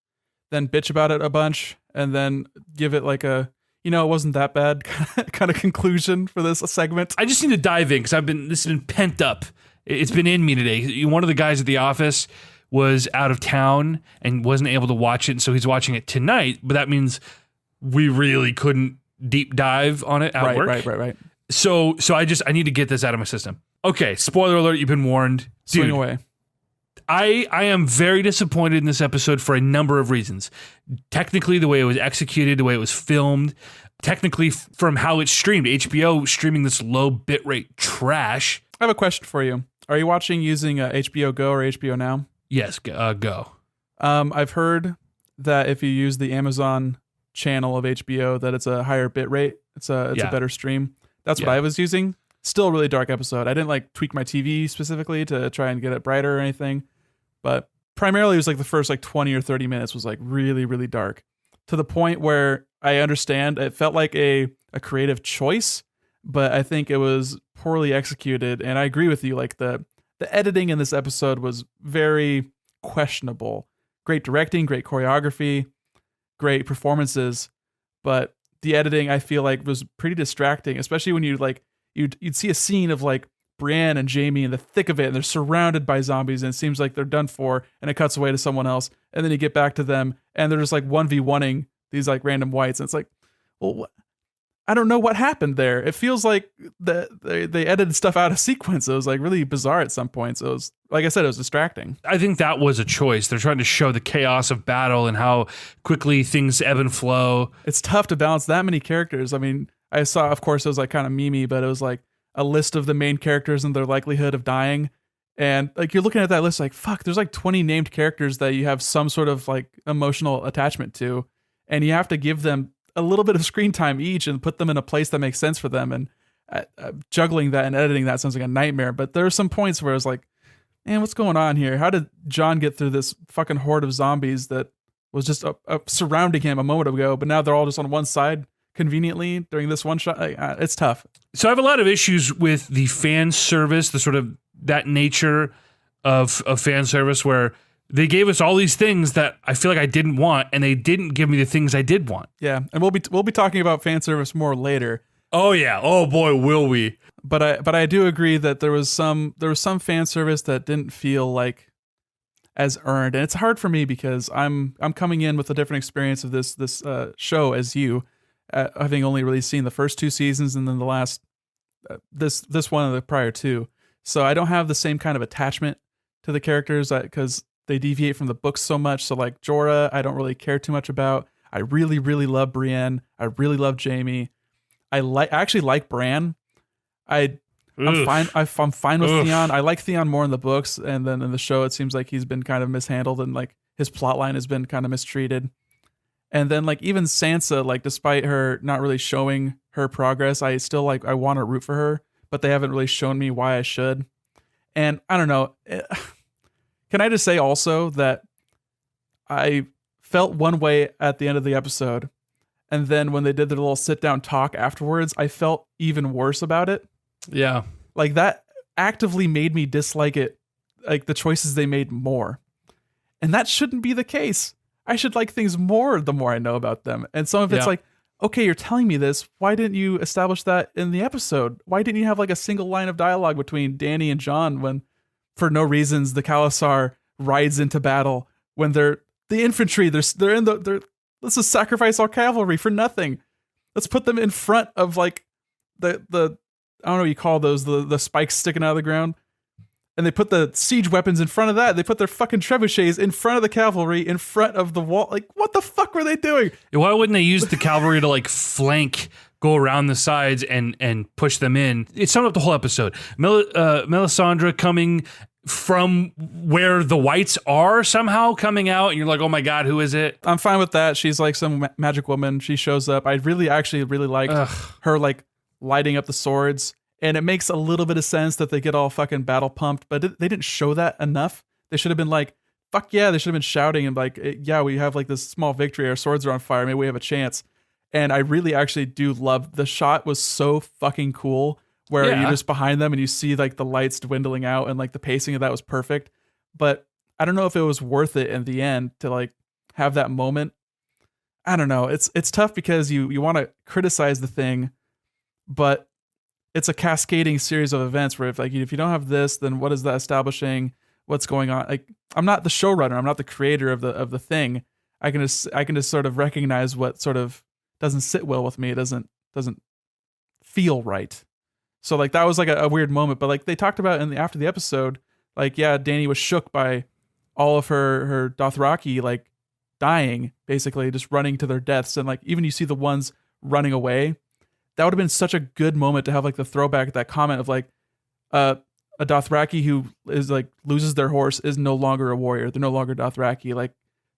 then bitch about it a bunch, and then give it like a, you know, it wasn't that bad kind of conclusion for this segment. I just need to dive in because this has been pent up. It's been in me today. One of the guys at the office was out of town and wasn't able to watch it, so he's watching it tonight. But that means we really couldn't deep dive on it at work. Right. So I need to get this out of my system. Okay, spoiler alert, you've been warned. Swing Dude, away. I am very disappointed in this episode for a number of reasons. Technically, the way it was executed, the way it was filmed, technically from how it's streamed. HBO streaming this low bitrate trash. I have a question for you. Are you watching using HBO Go or HBO Now? Yes, go. I've heard that if you use the Amazon channel of HBO, that it's a higher bit rate. It's a better stream. That's what I was using. Still a really dark episode. I didn't like tweak my TV specifically to try and get it brighter or anything, but primarily it was like the first like 20 or 30 minutes was like really, really dark, to the point where I understand it felt like a creative choice, but I think it was poorly executed. And I agree with you. Like the editing in this episode was very questionable. Great directing, great choreography, great performances, but the editing I feel like was pretty distracting, especially when you'd see a scene of like Brienne and Jamie in the thick of it, and they're surrounded by zombies, and it seems like they're done for, and it cuts away to someone else, and then you get back to them, and they're just like 1v1ing these like random whites, and it's like, well, I don't know what happened there. It feels like they edited stuff out of sequence. It was like really bizarre at some points. It was, like I said, it was distracting. I think that was a choice. They're trying to show the chaos of battle and how quickly things ebb and flow. It's tough to balance that many characters. I mean, I saw, of course, it was like kind of memey, but it was like a list of the main characters and their likelihood of dying. And like you're looking at that list like, fuck, there's like 20 named characters that you have some sort of like emotional attachment to. And you have to give them a little bit of screen time each and put them in a place that makes sense for them. And juggling that and editing that sounds like a nightmare. But there are some points where I was like, man, what's going on here? How did John get through this fucking horde of zombies that was just surrounding him a moment ago, but now they're all just on one side conveniently during this one shot? It's tough. So I have a lot of issues with the fan service, the sort of that nature of fan service where they gave us all these things that I feel like I didn't want, and they didn't give me the things I did want. Yeah, and we'll be talking about fan service more later. Oh yeah, oh boy, will we? But I do agree that there was some fan service that didn't feel like as earned, and it's hard for me because I'm coming in with a different experience of this show as you, having only really seen the first 2 seasons and then the last this one of the prior 2, so I don't have the same kind of attachment to the characters because they deviate from the books so much. So like Jorah, I don't really care too much about. I really, really love Brienne. I really love Jamie. I actually like Bran. I'm fine. I'm fine with Theon. I like Theon more in the books, and then in the show, it seems like he's been kind of mishandled, and like his plot line has been kind of mistreated. And then like even Sansa, like despite her not really showing her progress, I still like I want to root for her, but they haven't really shown me why I should. And I don't know. Can I just say also that I felt one way at the end of the episode, and then when they did their little sit-down talk afterwards, I felt even worse about it. Yeah. Like that actively made me dislike it, like the choices they made more. And that shouldn't be the case. I should like things more the more I know about them. And some of it's like, okay, you're telling me this. Why didn't you establish that in the episode? Why didn't you have like a single line of dialogue between Dany and Jon when, for no reasons, the Khalasar rides into battle when they're the infantry? They're in the let's just sacrifice our cavalry for nothing. Let's put them in front of like the I don't know what you call those, the spikes sticking out of the ground. And they put the siege weapons in front of that. They put their fucking trebuchets in front of the cavalry, in front of the wall. Like, what the fuck were they doing? Why wouldn't they use the cavalry to like flank, go around the sides and push them in? It summed up the whole episode. Melisandre coming from where the whites are somehow coming out, and you're like, oh my god, who is it? I'm fine with that. She's like some magic woman. She shows up. I actually really liked her like lighting up the swords. And it makes a little bit of sense that they get all fucking battle pumped, but they didn't show that enough. They should have been like, fuck yeah, they should have been shouting and like, yeah, we have like this small victory. Our swords are on fire. Maybe we have a chance. And I really actually do love the shot was so fucking cool where you're just behind them and you see like the lights dwindling out and like the pacing of that was perfect. But I don't know if it was worth it in the end to like have that moment. I don't know. It's tough because you want to criticize the thing, but it's a cascading series of events where if you don't have this, then what is that establishing? What's going on? Like, I'm not the showrunner. I'm not the creator of the thing. I can just sort of recognize what sort of doesn't sit well with me. It doesn't feel right. So like that was like a weird moment. But like they talked about after the episode, like yeah, Dany was shook by all of her Dothraki like dying, basically just running to their deaths, and like even you see the ones running away. That would have been such a good moment to have like the throwback, that comment of like a Dothraki who is like loses their horse is no longer a warrior. They're no longer Dothraki. Like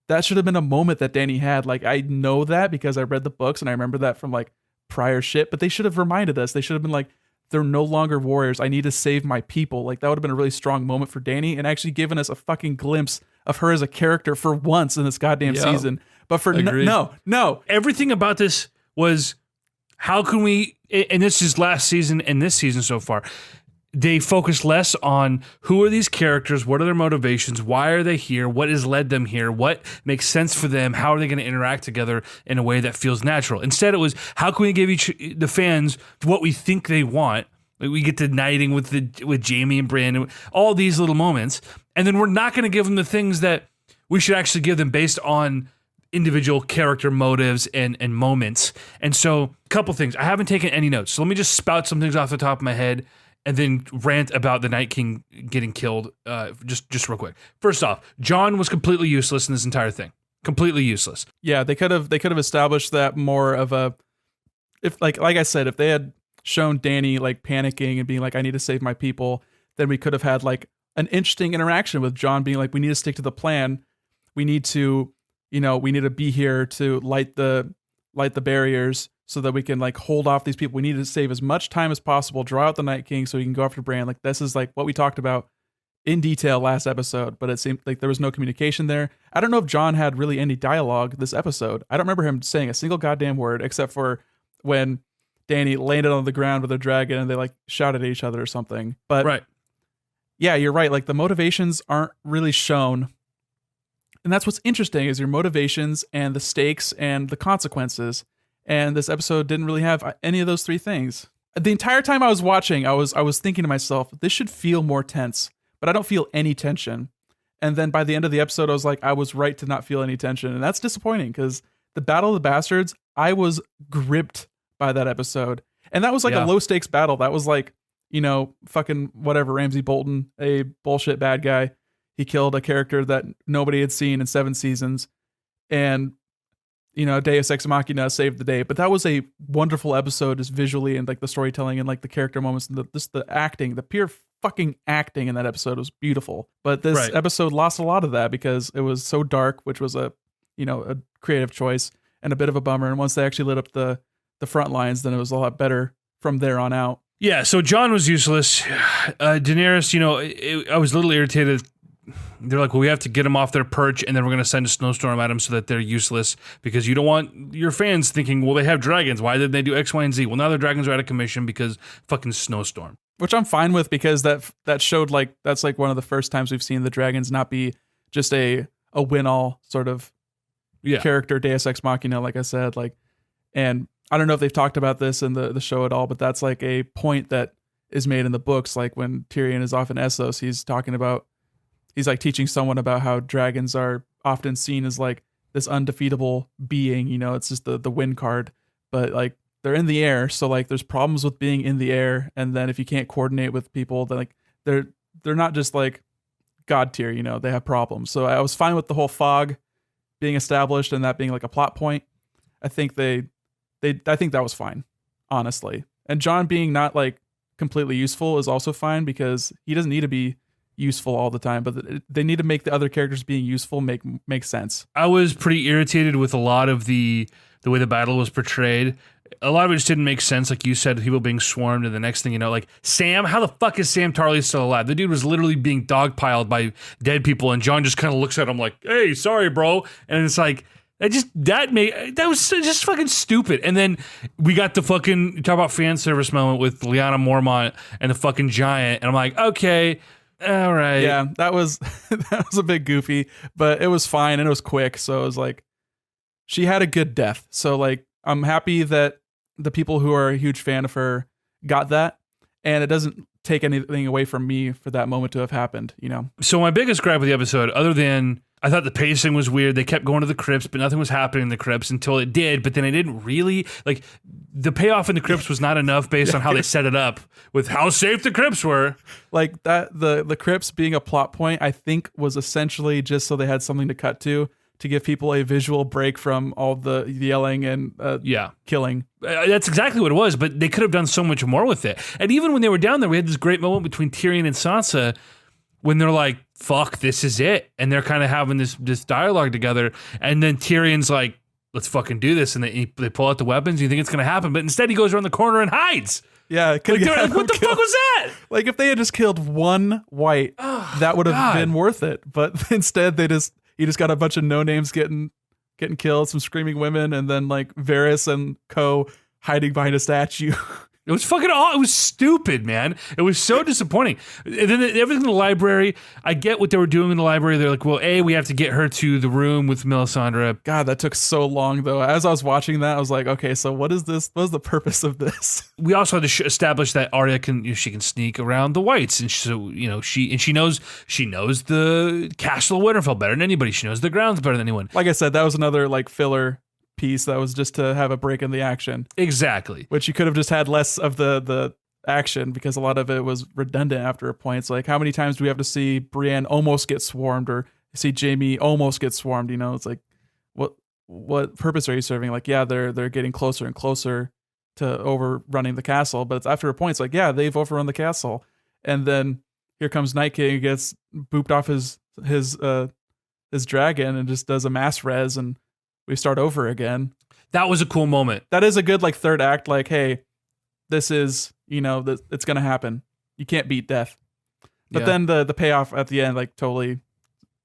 that should have been a moment that Dany had. Like I know that because I read the books and I remember that from like prior shit, but they should have reminded us. They should have been like, they're no longer warriors. I need to save my people. Like that would have been a really strong moment for Dany, and actually given us a fucking glimpse of her as a character for once in this goddamn season. But for no. Everything about this was, how can we, and this is last season and this season so far, they focus less on who are these characters, what are their motivations, why are they here, what has led them here, what makes sense for them, how are they going to interact together in a way that feels natural. Instead, it was, how can we give the fans what we think they want? Like we get to knighting with Jaime and Brandon, all these little moments, and then we're not going to give them the things that we should actually give them based on individual character motives and moments. And so, a couple things. I haven't taken any notes, so let me just spout some things off the top of my head and then rant about the Night King getting killed just real quick. First off, Jon was completely useless in this entire thing. Completely useless. Yeah, they could have established that more of a, if like I said, if they had shown Dany like panicking and being like, I need to save my people, then we could have had like an interesting interaction with Jon being like, we need to stick to the plan. We need to, we need to be here to light the barriers so that we can like hold off these people. We need to save as much time as possible, draw out the Night King so he can go after Bran. Like this is like what we talked about in detail last episode, but it seemed like there was no communication there. I don't know if Jon had really any dialogue this episode. I don't remember him saying a single goddamn word except for when Dany landed on the ground with a dragon and they like shouted at each other or something. But right. Yeah, you're right. Like the motivations aren't really shown. And that's what's interesting is your motivations and the stakes and the consequences. And this episode didn't really have any of those three things. The entire time I was watching, I was thinking to myself, this should feel more tense, but I don't feel any tension. And then by the end of the episode, I was like, I was right to not feel any tension. And that's disappointing because the Battle of the Bastards, I was gripped by that episode. And that was like a low stakes battle. That was like, fucking whatever, Ramsay Bolton, a bullshit bad guy. He killed a character that nobody had seen in 7 seasons. And Deus Ex Machina saved the day, but that was a wonderful episode, just visually and like the storytelling and like the character moments and the acting, the pure fucking acting in that episode was beautiful. But this episode lost a lot of that because it was so dark, which was a creative choice and a bit of a bummer. And once they actually lit up the front lines, then it was a lot better from there on out. Yeah, so Jon was useless. Daenerys, I was a little irritated. They're like, well, we have to get them off their perch, and then we're going to send a snowstorm at them so that they're useless because you don't want your fans thinking, well, they have dragons. Why didn't they do X, Y, and Z? Well, now their dragons are out of commission because fucking snowstorm. Which I'm fine with because that showed like that's like one of the first times we've seen the dragons not be just a win-all sort of character, Deus Ex Machina, like I said. And I don't know if they've talked about this in the show at all, but that's like a point that is made in the books. Like when Tyrion is off in Essos, he's like teaching someone about how dragons are often seen as like this undefeatable being, it's just the win card, but like they're in the air. So like there's problems with being in the air. And then if you can't coordinate with people, then like they're not just like God tier, they have problems. So I was fine with the whole fog being established and that being like a plot point. I think I think that was fine, honestly. And Jon being not like completely useful is also fine because he doesn't need to be useful all the time, but they need to make the other characters being useful make sense. I was pretty irritated with a lot of the way the battle was portrayed. A lot of it just didn't make sense, like you said, people being swarmed, and the next thing you know, like Sam, how the fuck is Sam Tarly still alive? The dude was literally being dogpiled by dead people, and Jon just kind of looks at him like, hey, sorry, bro. And it's like, that was just fucking stupid. And then we got the fucking, talk about fan service moment with Lyanna Mormont and the fucking giant, and I'm like, okay, all right. Yeah, that was a bit goofy, but it was fine and it was quick. So it was like, she had a good death. So like, I'm happy that the people who are a huge fan of her got that, and it doesn't take anything away from me for that moment to have happened, So my biggest gripe with the episode, other than I thought the pacing was weird. They kept going to the crypts, but nothing was happening in the crypts until it did. But then it didn't really, like, the payoff in the crypts was not enough based on how they set it up with how safe the crypts were. Like that, the crypts being a plot point, I think was essentially just so they had something to cut to give people a visual break from all the yelling and killing. That's exactly what it was, but they could have done so much more with it. And even when they were down there, we had this great moment between Tyrion and Sansa when they're like, fuck, this is it. And they're kind of having this dialogue together. And then Tyrion's like, let's fucking do this. And they pull out the weapons. You think it's going to happen. But instead he goes around the corner and hides. Yeah, Like, what the fuck was that? Like if they had just killed one white, that would have been worth it. But instead, you just got a bunch of no names getting killed, some screaming women, and then like Varys and Co hiding behind a statue. It was fucking it was stupid, man. It was so disappointing. And then everything in the library, I get what they were doing in the library. They're like, well, we have to get her to the room with Melisandre. God, that took so long, though. As I was watching that, I was like, okay, so what is this? What is the purpose of this? We also had to establish that Arya can sneak around the whites, and so she knows the Castle of Winterfell better than anybody. She knows the grounds better than anyone. Like I said, that was another like filler piece that was just to have a break in the action. Exactly. Which you could have just had less of the action because a lot of it was redundant after a point. It's like, how many times do we have to see Brienne almost get swarmed or see Jaime almost get swarmed? You know, it's like, what purpose are you serving? Like, yeah, they're getting closer and closer to overrunning the castle, but it's after a point, it's like, yeah, they've overrun the castle, and then here comes Night King, who gets booped off his dragon and just does a mass res, and we start over again. That was a cool moment. That is a good like third act. Like, hey, this is it's gonna happen. You can't beat death. But then the payoff at the end like totally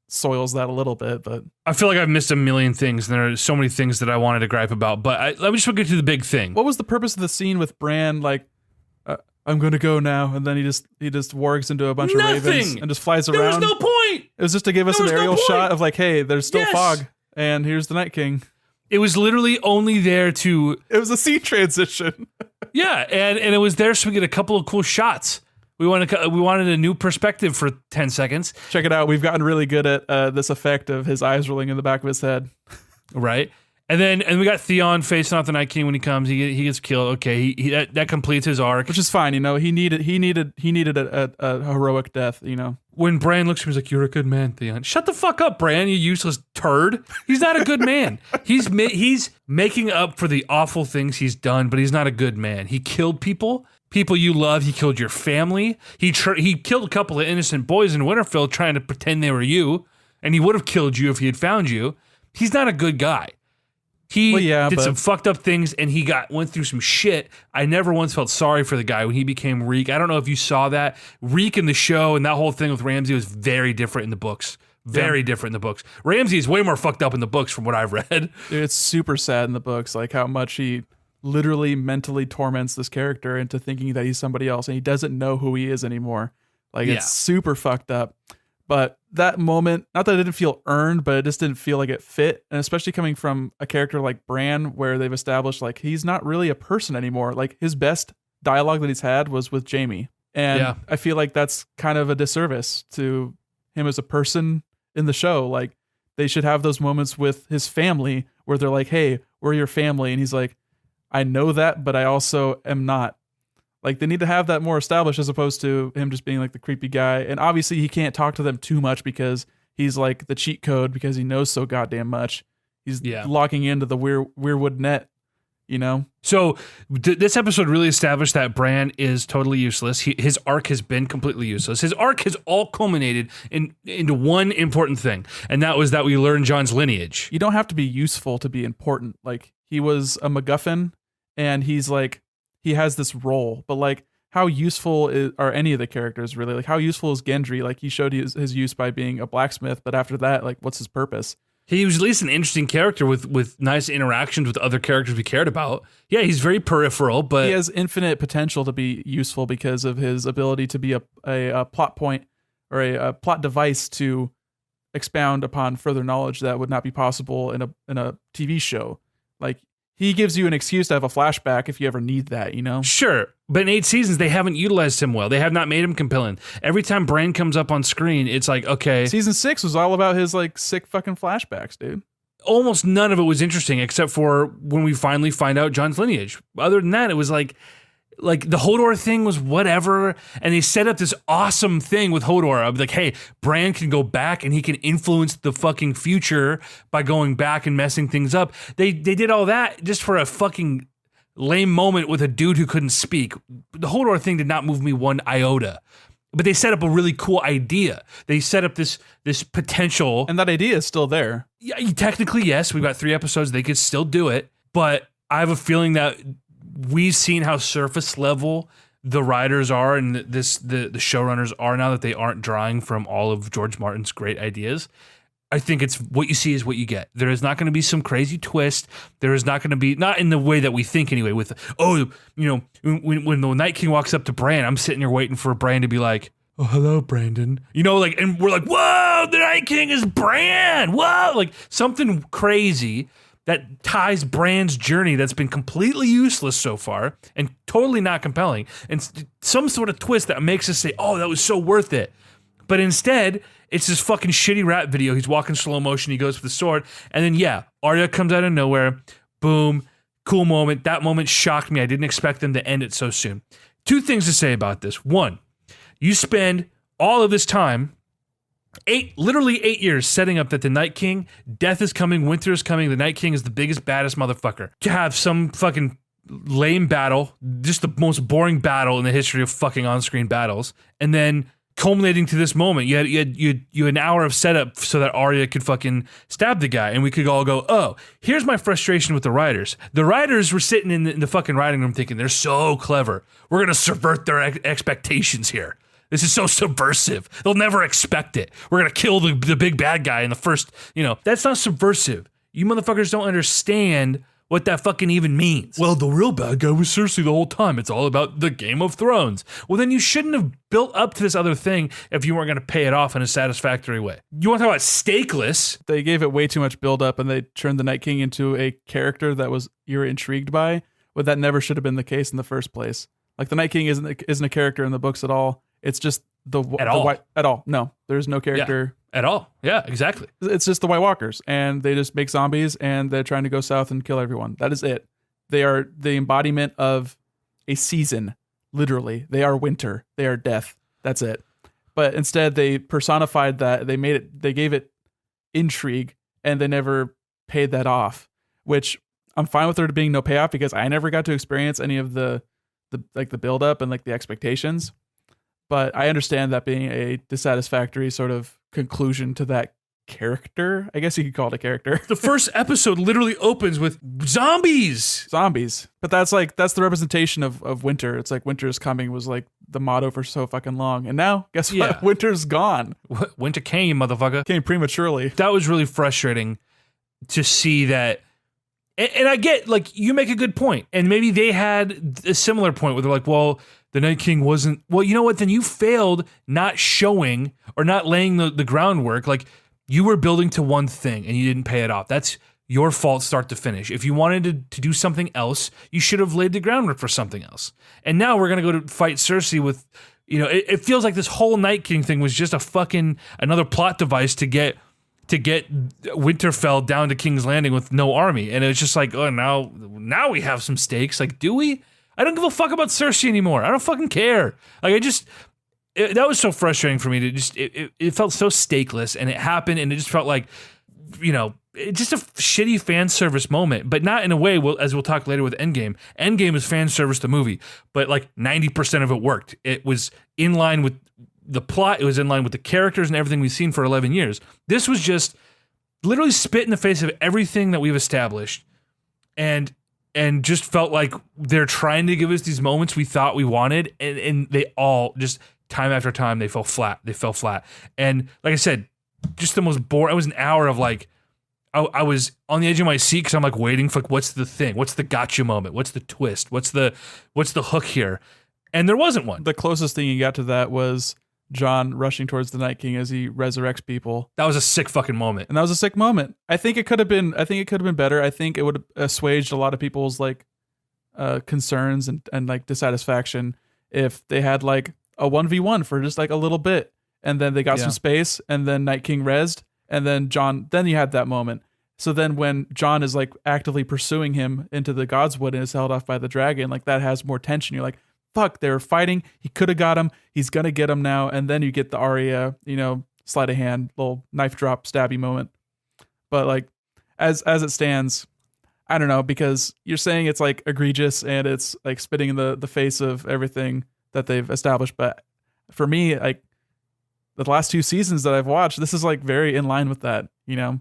soils that a little bit. But I feel like I've missed a million things, and there are so many things that I wanted to gripe about. But let me just get to the big thing. What was the purpose of the scene with Bran? Like, I'm gonna go now, and then he just wargs into a bunch of ravens and just flies around. There was no point. It was just to give us an aerial shot of like, hey, there's still fog. And here's the Night King. It was literally only there to... It was a scene transition. Yeah, and it was there so we get a couple of cool shots. We wanted a new perspective for 10 seconds. Check it out. We've gotten really good at this effect of his eyes rolling in the back of his head. Right. And we got Theon facing off the Night King when he comes. He gets killed. Okay, that completes his arc, which is fine. You know, he needed a heroic death. You know, when Bran looks at him, he's like, "You're a good man, Theon." Shut the fuck up, Bran. You useless turd. He's not a good man. He's making up for the awful things he's done, but he's not a good man. He killed people you love. He killed your family. He killed a couple of innocent boys in Winterfell trying to pretend they were you, and he would have killed you if he had found you. He's not a good guy. He did some fucked up things, and he went through some shit. I never once felt sorry for the guy when he became Reek. I don't know if you saw that. Reek in the show and that whole thing with Ramsay was very different in the books. Very different in the books. Ramsay is way more fucked up in the books from what I've read. Dude, it's super sad in the books, like how much he literally mentally torments this character into thinking that he's somebody else, and he doesn't know who he is anymore. Like, it's super fucked up. But that moment, not that it didn't feel earned, but it just didn't feel like it fit. And especially coming from a character like Bran, where they've established like he's not really a person anymore. Like his best dialogue that he's had was with Jaime. And I feel like that's kind of a disservice to him as a person in the show. Like they should have those moments with his family where they're like, hey, we're your family. And he's like, I know that, but I also am not. Like, they need to have that more established as opposed to him just being like the creepy guy. And obviously he can't talk to them too much because he's like the cheat code because he knows so goddamn much. He's locking into the weirwood net, you know? So this episode really established that Bran is totally useless. His arc has been completely useless. His arc has all culminated into one important thing, and that was that we learned Jon's lineage. You don't have to be useful to be important. Like, he was a MacGuffin, and he's like, he has this role, but like, how useful are any of the characters really? Like, how useful is Gendry? Like, he showed his use by being a blacksmith, but after that, like, what's his purpose? He was at least an interesting character with nice interactions with other characters we cared about. Yeah, he's very peripheral, but he has infinite potential to be useful because of his ability to be a plot point or a plot device to expound upon further knowledge that would not be possible in a TV show. Like, he gives you an excuse to have a flashback if you ever need that, you know? Sure, but in 8 seasons, they haven't utilized him well. They have not made him compelling. Every time Bran comes up on screen, it's like, okay. Season 6 was all about his, like, sick fucking flashbacks, dude. Almost none of it was interesting, except for when we finally find out Jon's lineage. Other than that, it was like the Hodor thing was whatever, and they set up this awesome thing with Hodor of like, hey, Bran can go back and he can influence the fucking future by going back and messing things up. They did all that just for a fucking lame moment with a dude who couldn't speak. The Hodor thing did not move me one iota. But they set up a really cool idea. They set up this potential. And that idea is still there. Yeah, technically, yes. We've got 3 episodes. They could still do it. But I have a feeling that we've seen how surface level the writers are and the showrunners are now that they aren't drawing from all of George Martin's great ideas. I think it's what you see is what you get. There is not going to be some crazy twist. There is not going to be, not in the way that we think anyway, with, when the Night King walks up to Bran, I'm sitting there waiting for Bran to be like, oh, hello, Brandon. And we're like, whoa, the Night King is Bran. Whoa, like something crazy that ties Bran's journey that's been completely useless so far and totally not compelling. And some sort of twist that makes us say, oh, that was so worth it. But instead, it's this fucking shitty rap video. He's walking slow motion. He goes for the sword. And then, Arya comes out of nowhere. Boom. Cool moment. That moment shocked me. I didn't expect them to end it so soon. 2 things to say about this. 1, you spend all of this time, literally 8 years, setting up that the Night King, death is coming, winter is coming, the Night King is the biggest, baddest motherfucker. To have some fucking lame battle, just the most boring battle in the history of fucking on-screen battles, and then culminating to this moment, you had an hour of setup so that Arya could fucking stab the guy, and we could all go, oh, here's my frustration with the writers. The writers were sitting in the fucking writing room thinking, they're so clever. We're gonna subvert their expectations here. This is so subversive. They'll never expect it. We're gonna kill the big bad guy in the first, that's not subversive. You motherfuckers don't understand what that fucking even means. Well, the real bad guy was Cersei the whole time. It's all about the Game of Thrones. Well, then you shouldn't have built up to this other thing if you weren't going to pay it off in a satisfactory way. You want to talk about stakeless? They gave it way too much build up, and they turned the Night King into a character that you're intrigued by. But that never should have been the case in the first place. Like, the Night King isn't a character in the books at all. It's just at all. No, there's no character. Yeah. At all. Yeah, exactly. It's just the White Walkers, and they just make zombies, and they're trying to go south and kill everyone. That is it. They are the embodiment of a season, literally. They are winter. They are death. That's it. But instead, they personified that. They gave it intrigue, and they never paid that off, which I'm fine with there being no payoff because I never got to experience any of the build up and like the expectations. But I understand that being a dissatisfactory sort of conclusion to that character. I guess you could call it a character. The first episode literally opens with zombies. But that's the representation of winter. It's like winter is coming was like the motto for so fucking long. And now, guess what? Yeah. Winter's gone. Winter came, motherfucker. Came prematurely. That was really frustrating to see that. And I get, like, you make a good point. And maybe they had a similar point where they're like, well, the Night King wasn't... Well, you know what? Then you failed not showing or not laying the groundwork. Like, you were building to one thing and you didn't pay it off. That's your fault start to finish. If you wanted to do something else, you should have laid the groundwork for something else. And now we're going to go to fight Cersei with... it feels like this whole Night King thing was just a fucking... another plot device to get Winterfell down to King's Landing with no army. And it's just like, oh, now we have some stakes. Like, do we? I don't give a fuck about Cersei anymore. I don't fucking care. Like, that was so frustrating for me to just, it felt so stakeless, and it happened, and it just felt like, just a shitty fan service moment, but not in a way, as we'll talk later with EndGame. EndGame is fan service the movie, but like 90% of it worked. It was in line with the plot, it was in line with the characters and everything we've seen for 11 years. This was just literally spit in the face of everything that we've established, and just felt like they're trying to give us these moments we thought we wanted, and they all just, time after time, they fell flat. And like I said, just the most boring. It was an hour of like, I was on the edge of my seat because I'm like waiting for, like, what's the thing? What's the gotcha moment? What's the twist? What's the hook here? And there wasn't one. The closest thing you got to that was Jon rushing towards the Night King as he resurrects people. That was a sick fucking moment. And that was a sick moment. I think it could have been better. I think it would have assuaged a lot of people's like concerns and like dissatisfaction if they had like a 1v1 for just like a little bit, and then they got some space, and then Night King rezzed, and then then you had that moment. So then when Jon is like actively pursuing him into the Godswood and is held off by the dragon, like that has more tension. You're like, fuck, they were fighting. He could have got him. He's going to get him now. And then you get the Arya, sleight of hand, little knife drop, stabby moment. But like, as it stands, I don't know, because you're saying it's like egregious and it's like spitting in the face of everything that they've established. But for me, like the last 2 seasons that I've watched, this is like very in line with that, Yeah,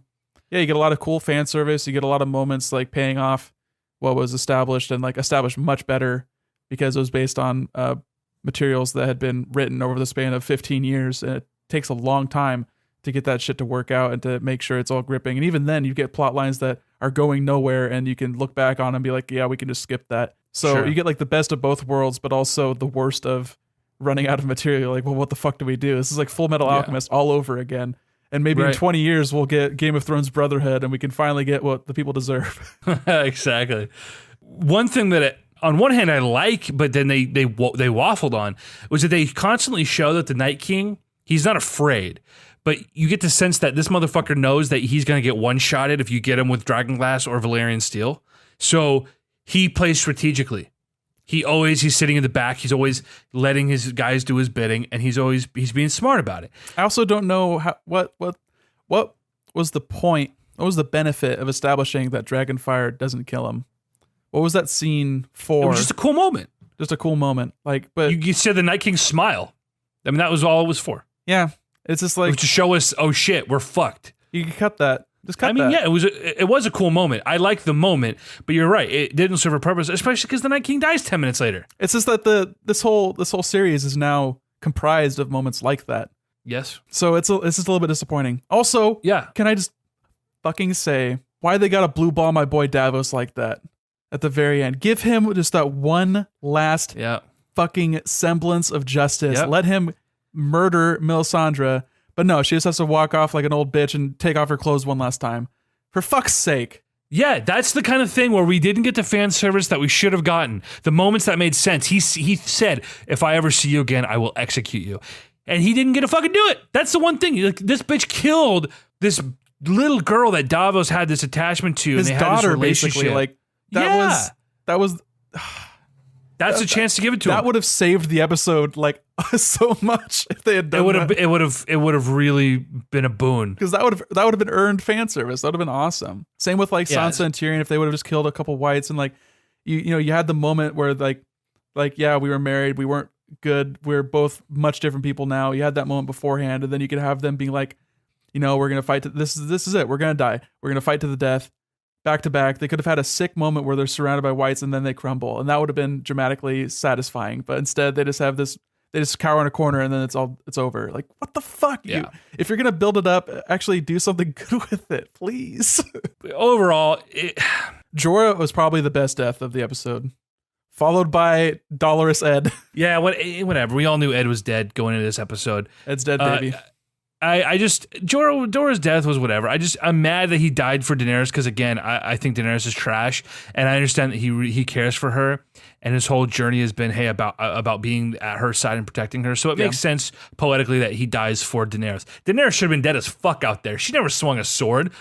you get a lot of cool fan service. You get a lot of moments like paying off what was established, and like established much better because it was based on materials that had been written over the span of 15 years. And it takes a long time to get that shit to work out and to make sure it's all gripping. And even then, you get plot lines that are going nowhere, and you can look back on and be like, yeah, we can just skip that. So Sure. you get like the best of both worlds, but also the worst of running out of material. Like, well, what the fuck do we do? This is like Full Metal Alchemist all over again. And maybe in 20 years, we'll get Game of Thrones Brotherhood, and we can finally get what the people deserve. Exactly. One thing that, on one hand, I like, but then they waffled on, was that they constantly show that the Night King, he's not afraid. But you get the sense that this motherfucker knows that he's going to get one-shotted if you get him with Dragonglass or Valerian Steel. So he plays strategically. He's sitting in the back. He's always letting his guys do his bidding, and he's being smart about it. I also don't know what was the point. What was the benefit of establishing that Dragonfire doesn't kill him? What was that scene for? It was just a cool moment. Just a cool moment. Like, but You said the Night King smile. I mean, that was all it was for. yeah, it's just It like was to show us, oh shit, we're fucked. you can cut that. Just cut I mean, that. yeah, it was a cool moment. I liked the moment, but you're right. It didn't serve a purpose, especially because the Night King dies 10 minutes later. It's just that this whole series is now comprised of moments like that. Yes. So it's just a little bit disappointing. Also, Yeah. can I just fucking say why they gotta blue ball my boy Davos like that at the very end? Give him just that one last Yeah. fucking semblance of justice. Yep. Let him murder Melisandre. But no, she just has to walk off like an old bitch and take off her clothes one last time. For fuck's sake. Yeah, that's the kind of thing where we didn't get the fan service that we should have gotten. The moments that made sense. He said, if I ever see you again, I will execute you. And he didn't get to fucking do it. That's the one thing. Like, this bitch killed this little girl that Davos had this attachment to. His and they had daughter, this relationship. basically. Like, that was That's a chance to give it to him. that would have saved the episode like so much if they had done that. It would have really been a boon. Because that would have been earned fan service. That would have been awesome. Same with like Yeah. Sansa and Tyrion if they would have just killed a couple whites and like you had the moment where like yeah, we were married, we weren't good, we're both much different people now. You had that moment beforehand, and then you could have them being like, we're gonna fight. This is it. We're gonna die. We're gonna fight to the death. Back to back. They could have had a sick moment where they're surrounded by whites and then they crumble, and that would have been dramatically satisfying. But instead, they just have this. They just cower in a corner and then it's over. Like, what the fuck? Yeah. If you're gonna build it up, actually do something good with it, please. Overall, Jorah was probably the best death of the episode, followed by Dolorous Ed. yeah, whatever. We all knew Ed was dead going into this episode. Ed's dead, baby. I just Jorah's death was whatever. I'm mad that he died for Daenerys because again I think Daenerys is trash, and I understand that he cares for her, and his whole journey has been about being at her side and protecting her. So it makes sense poetically that he dies for Daenerys. Daenerys should have been dead as fuck out there. She never swung a sword.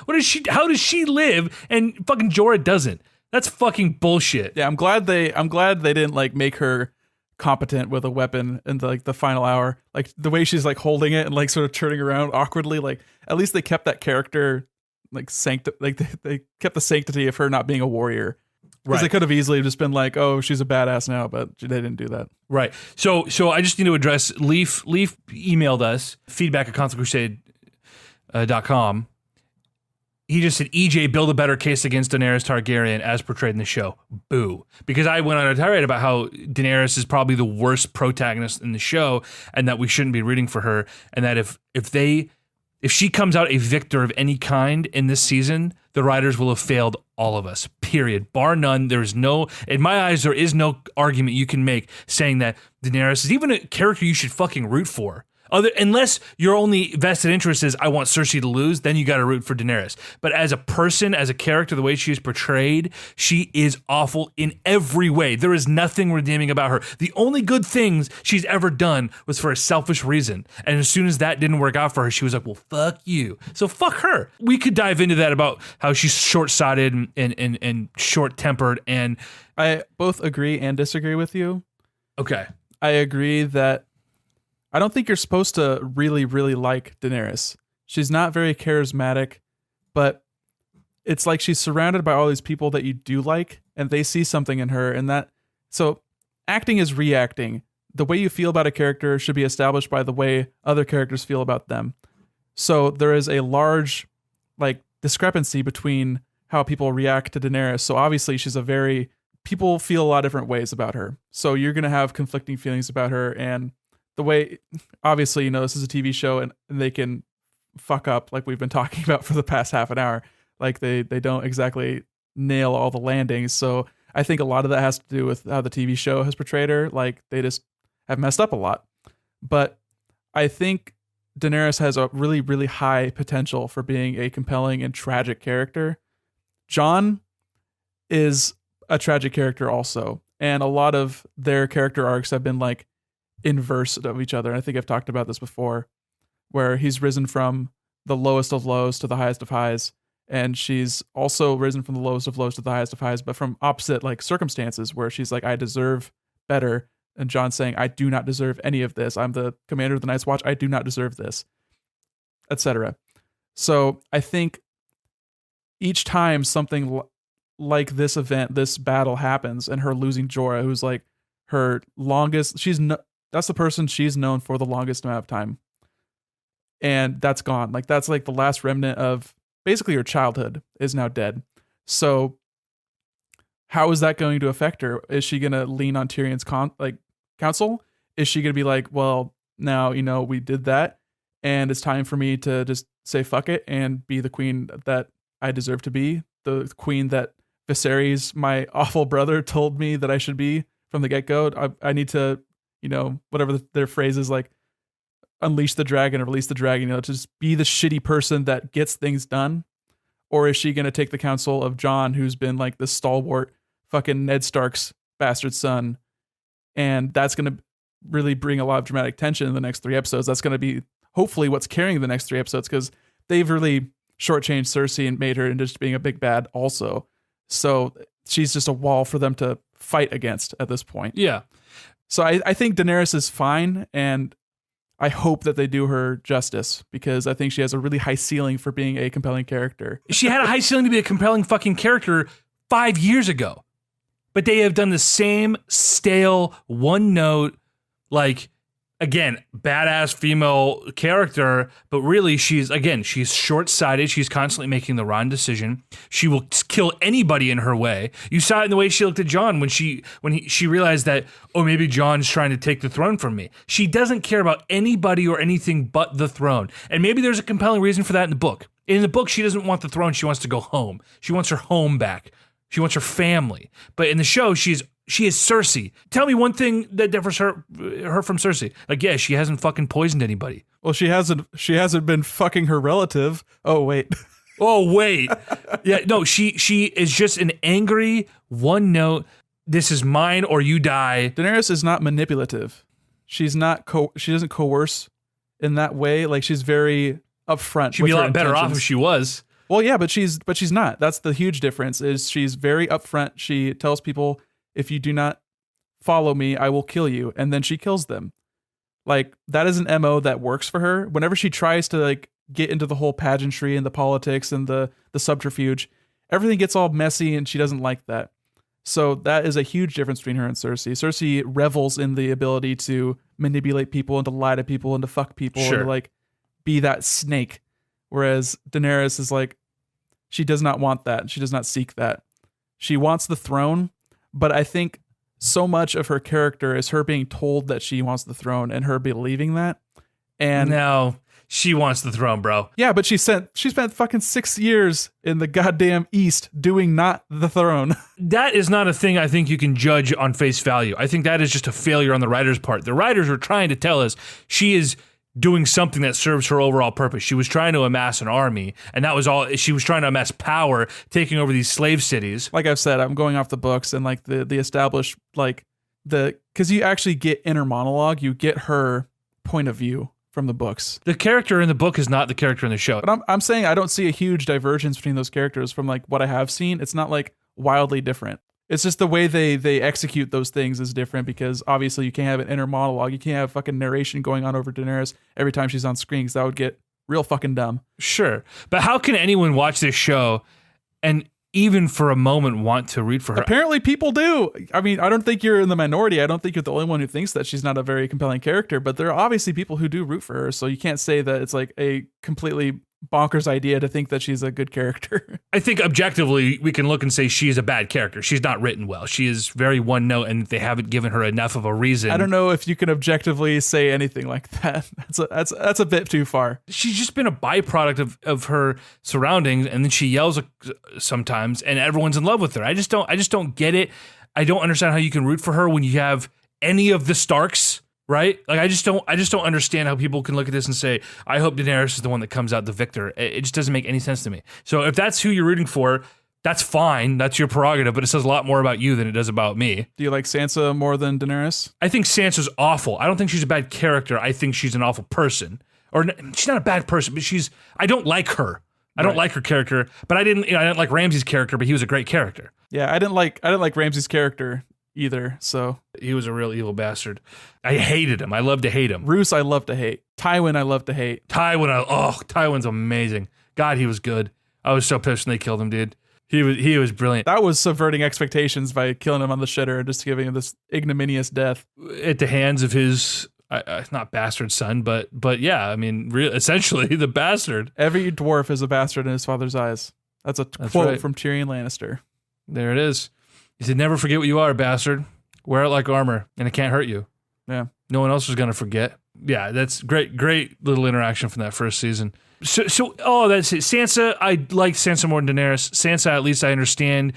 How does she live and fucking Jorah doesn't? That's fucking bullshit. Yeah, I'm glad they didn't like make her competent with a weapon in the final hour. Like the way she's like holding it and like sort of turning around awkwardly. Like at least they kept that character like they kept the sanctity of her not being a warrior. Because they could have easily just been like, oh, she's a badass now, but they didn't do that. Right. So I just need to address Leaf emailed us feedback@constantcrusade.com. He just said, EJ, build a better case against Daenerys Targaryen as portrayed in the show. Boo. Because I went on a tirade about how Daenerys is probably the worst protagonist in the show and that we shouldn't be rooting for her. And that if she comes out a victor of any kind in this season, the writers will have failed all of us, period. Bar none. In my eyes, there is no argument you can make saying that Daenerys is even a character you should fucking root for. Unless your only vested interest is I want Cersei to lose, then you got to root for Daenerys. But as a person, as a character, the way she is portrayed, she is awful in every way. There is nothing redeeming about her. The only good things she's ever done was for a selfish reason. And as soon as that didn't work out for her, she was like, well, fuck you. So fuck her. We could dive into that about how she's short-sighted and short-tempered. And I both agree and disagree with you. okay. I agree that I don't think you're supposed to really, really like Daenerys. She's not very charismatic, but it's like she's surrounded by all these people that you do like, and they see something in her, and that. So acting is reacting. The way you feel about a character should be established by the way other characters feel about them. So there is a large, like, discrepancy between how people react to Daenerys. So obviously she's people feel a lot of different ways about her. So you're going to have conflicting feelings about her. And the way, obviously, this is a TV show and they can fuck up like we've been talking about for the past half an hour. Like they don't exactly nail all the landings. So I think a lot of that has to do with how the TV show has portrayed her. Like they just have messed up a lot. But I think Daenerys has a really, really high potential for being a compelling and tragic character. Jon is a tragic character also. And a lot of their character arcs have been like inverse of each other. And I think I've talked about this before, where he's risen from the lowest of lows to the highest of highs. And she's also risen from the lowest of lows to the highest of highs, but from opposite like circumstances where she's like, I deserve better. And Jon's saying, I do not deserve any of this. I'm the commander of the Night's Watch. I do not deserve this, etc. So I think each time something like this event, this battle happens, and her losing Jorah, who's like her longest, that's the person she's known for the longest amount of time. And that's gone. Like that's like the last remnant of basically her childhood is now dead. So how is that going to affect her? Is she going to lean on Tyrion's counsel? Is she going to be like, well, now, we did that and it's time for me to just say fuck it and be the queen that I deserve to be, the queen that Viserys, my awful brother, told me that I should be from the get-go. I need to, whatever their phrase is, like unleash the dragon or release the dragon, to just be the shitty person that gets things done? Or is she going to take the counsel of Jon, who's been like the stalwart fucking Ned Stark's bastard son? And that's going to really bring a lot of dramatic tension in the next 3 episodes. That's going to be hopefully what's carrying the next 3 episodes, because they've really shortchanged Cersei and made her into just being a big bad also. So she's just a wall for them to fight against at this point. Yeah. So I think Daenerys is fine, and I hope that they do her justice, because I think she has a really high ceiling for being a compelling character. She had a high ceiling to be a compelling fucking character 5 years ago. But they have done the same stale, one note, like, again, badass female character, but really she's short-sighted. She's constantly making the wrong decision. She will kill anybody in her way. You saw it in the way she looked at Jon when she realized that, oh, maybe Jon's trying to take the throne from me. She doesn't care about anybody or anything but the throne. And maybe there's a compelling reason for that in the book. In the book, she doesn't want the throne. She wants to go home. She wants her home back. She wants her family. But in the show, she is Cersei. Tell me one thing that differs her from Cersei. Like, yeah, she hasn't fucking poisoned anybody. Well, she hasn't been fucking her relative. Oh, wait. Oh, wait. Yeah, no, she is just an angry, one note, this is mine or you die. Daenerys is not manipulative. She's not she doesn't coerce in that way. Like, she's very upfront. She'd be a lot better off if she was. Well, yeah, but she's not. That's the huge difference, is she's very upfront. She tells people, if you do not follow me, I will kill you. And then she kills them. Like, that is an MO that works for her. Whenever she tries to like get into the whole pageantry and the politics and the subterfuge, everything gets all messy and she doesn't like that. So that is a huge difference between her and Cersei. Cersei revels in the ability to manipulate people and to lie to people and to fuck people and to like be that snake. Whereas Daenerys is like, she does not want that. She does not seek that. She wants the throne, but I think so much of her character is her being told that she wants the throne and her believing that. And no, she wants the throne, bro. Yeah, but she spent fucking 6 years in the goddamn East doing not the throne. That is not a thing I think you can judge on face value. I think that is just a failure on the writer's part. The writers were trying to tell us she is doing something that serves her overall purpose. She was trying to amass an army, and that was all. She was trying to amass power, taking over these slave cities. Like I've said, I'm going off the books and like the established, like because you actually get inner monologue, you get her point of view from the books. The character in the book is not the character in the show. But I'm saying I don't see a huge divergence between those characters from like what I have seen. It's not like wildly different. It's just the way they execute those things is different, because obviously you can't have an inner monologue. You can't have fucking narration going on over Daenerys every time she's on screen, because that would get real fucking dumb. Sure. But how can anyone watch this show and even for a moment want to root for her? Apparently people do. I mean, I don't think you're in the minority. I don't think you're the only one who thinks that she's not a very compelling character, but there are obviously people who do root for her. So you can't say that it's like a completely bonkers idea to think that she's a good character. I think objectively we can look and say she's a bad character. She's not written well. She is very one note, and they haven't given her enough of a reason. I don't know if you can objectively say anything like that. That's a bit too far. She's just been a byproduct of her surroundings, and then she yells sometimes, and everyone's in love with her. I just don't get it. I don't understand how you can root for her when you have any of the Starks. Right? Like I just don't understand how people can look at this and say, I hope Daenerys is the one that comes out the victor. It just doesn't make any sense to me. So if that's who you're rooting for, that's fine. That's your prerogative, but it says a lot more about you than it does about me. Do you like Sansa more than Daenerys? I think Sansa's awful. I don't think she's a bad character. I think she's an awful person. Or she's not a bad person, but I don't like her. I don't like her character, but I didn't like Ramsay's character, but he was a great character. Yeah, I didn't like Ramsay's character either, so he was a real evil bastard. I hated him. I love to hate him. Roose I love to hate. Tywin I love to hate. Tywin's amazing. God, he was good. I was so pissed when they killed him, dude. He was brilliant. That was subverting expectations by killing him on the shitter and just giving him this ignominious death at the hands of his not bastard son, but yeah, I mean, essentially the bastard. Every dwarf is a bastard in his father's eyes. That's quote from Tyrion Lannister. There it is. He said, never forget what you are, bastard. Wear it like armor, and it can't hurt you. Yeah. No one else is going to forget. Yeah, that's great little interaction from that first season. So that's it. Sansa, I like Sansa more than Daenerys. Sansa, at least I understand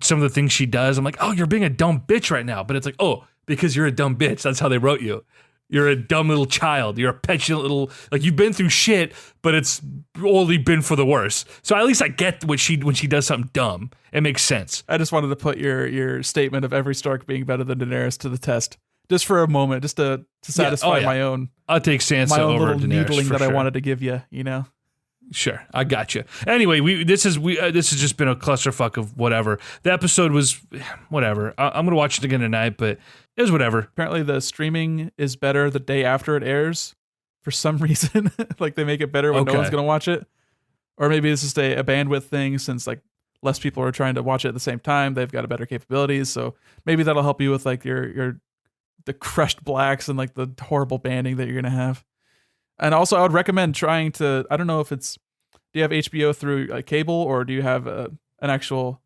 some of the things she does. I'm like, oh, you're being a dumb bitch right now. But it's like, oh, because you're a dumb bitch. That's how they wrote you. You're a dumb little child. You're a petulant little, like you've been through shit, but it's only been for the worse. So at least I get when she does something dumb. It makes sense. I just wanted to put your statement of every Stark being better than Daenerys to the test, just for a moment, just to satisfy my own. I'll take Sansa over little Daenerys needling that sure. I wanted to give you. You know. Sure, I got you. Anyway, this has just been a clusterfuck of whatever. The episode was whatever. I'm gonna watch it again tonight, but it was whatever. Apparently, the streaming is better the day after it airs for some reason. Like they make it better when no one's gonna watch it, or maybe it's just a bandwidth thing since like less people are trying to watch it at the same time. They've got a better capabilities, so maybe that'll help you with like the crushed blacks and like the horrible banding that you're gonna have. And also, I would recommend trying to. I don't know if it's. Do you have HBO through like cable or do you have an actual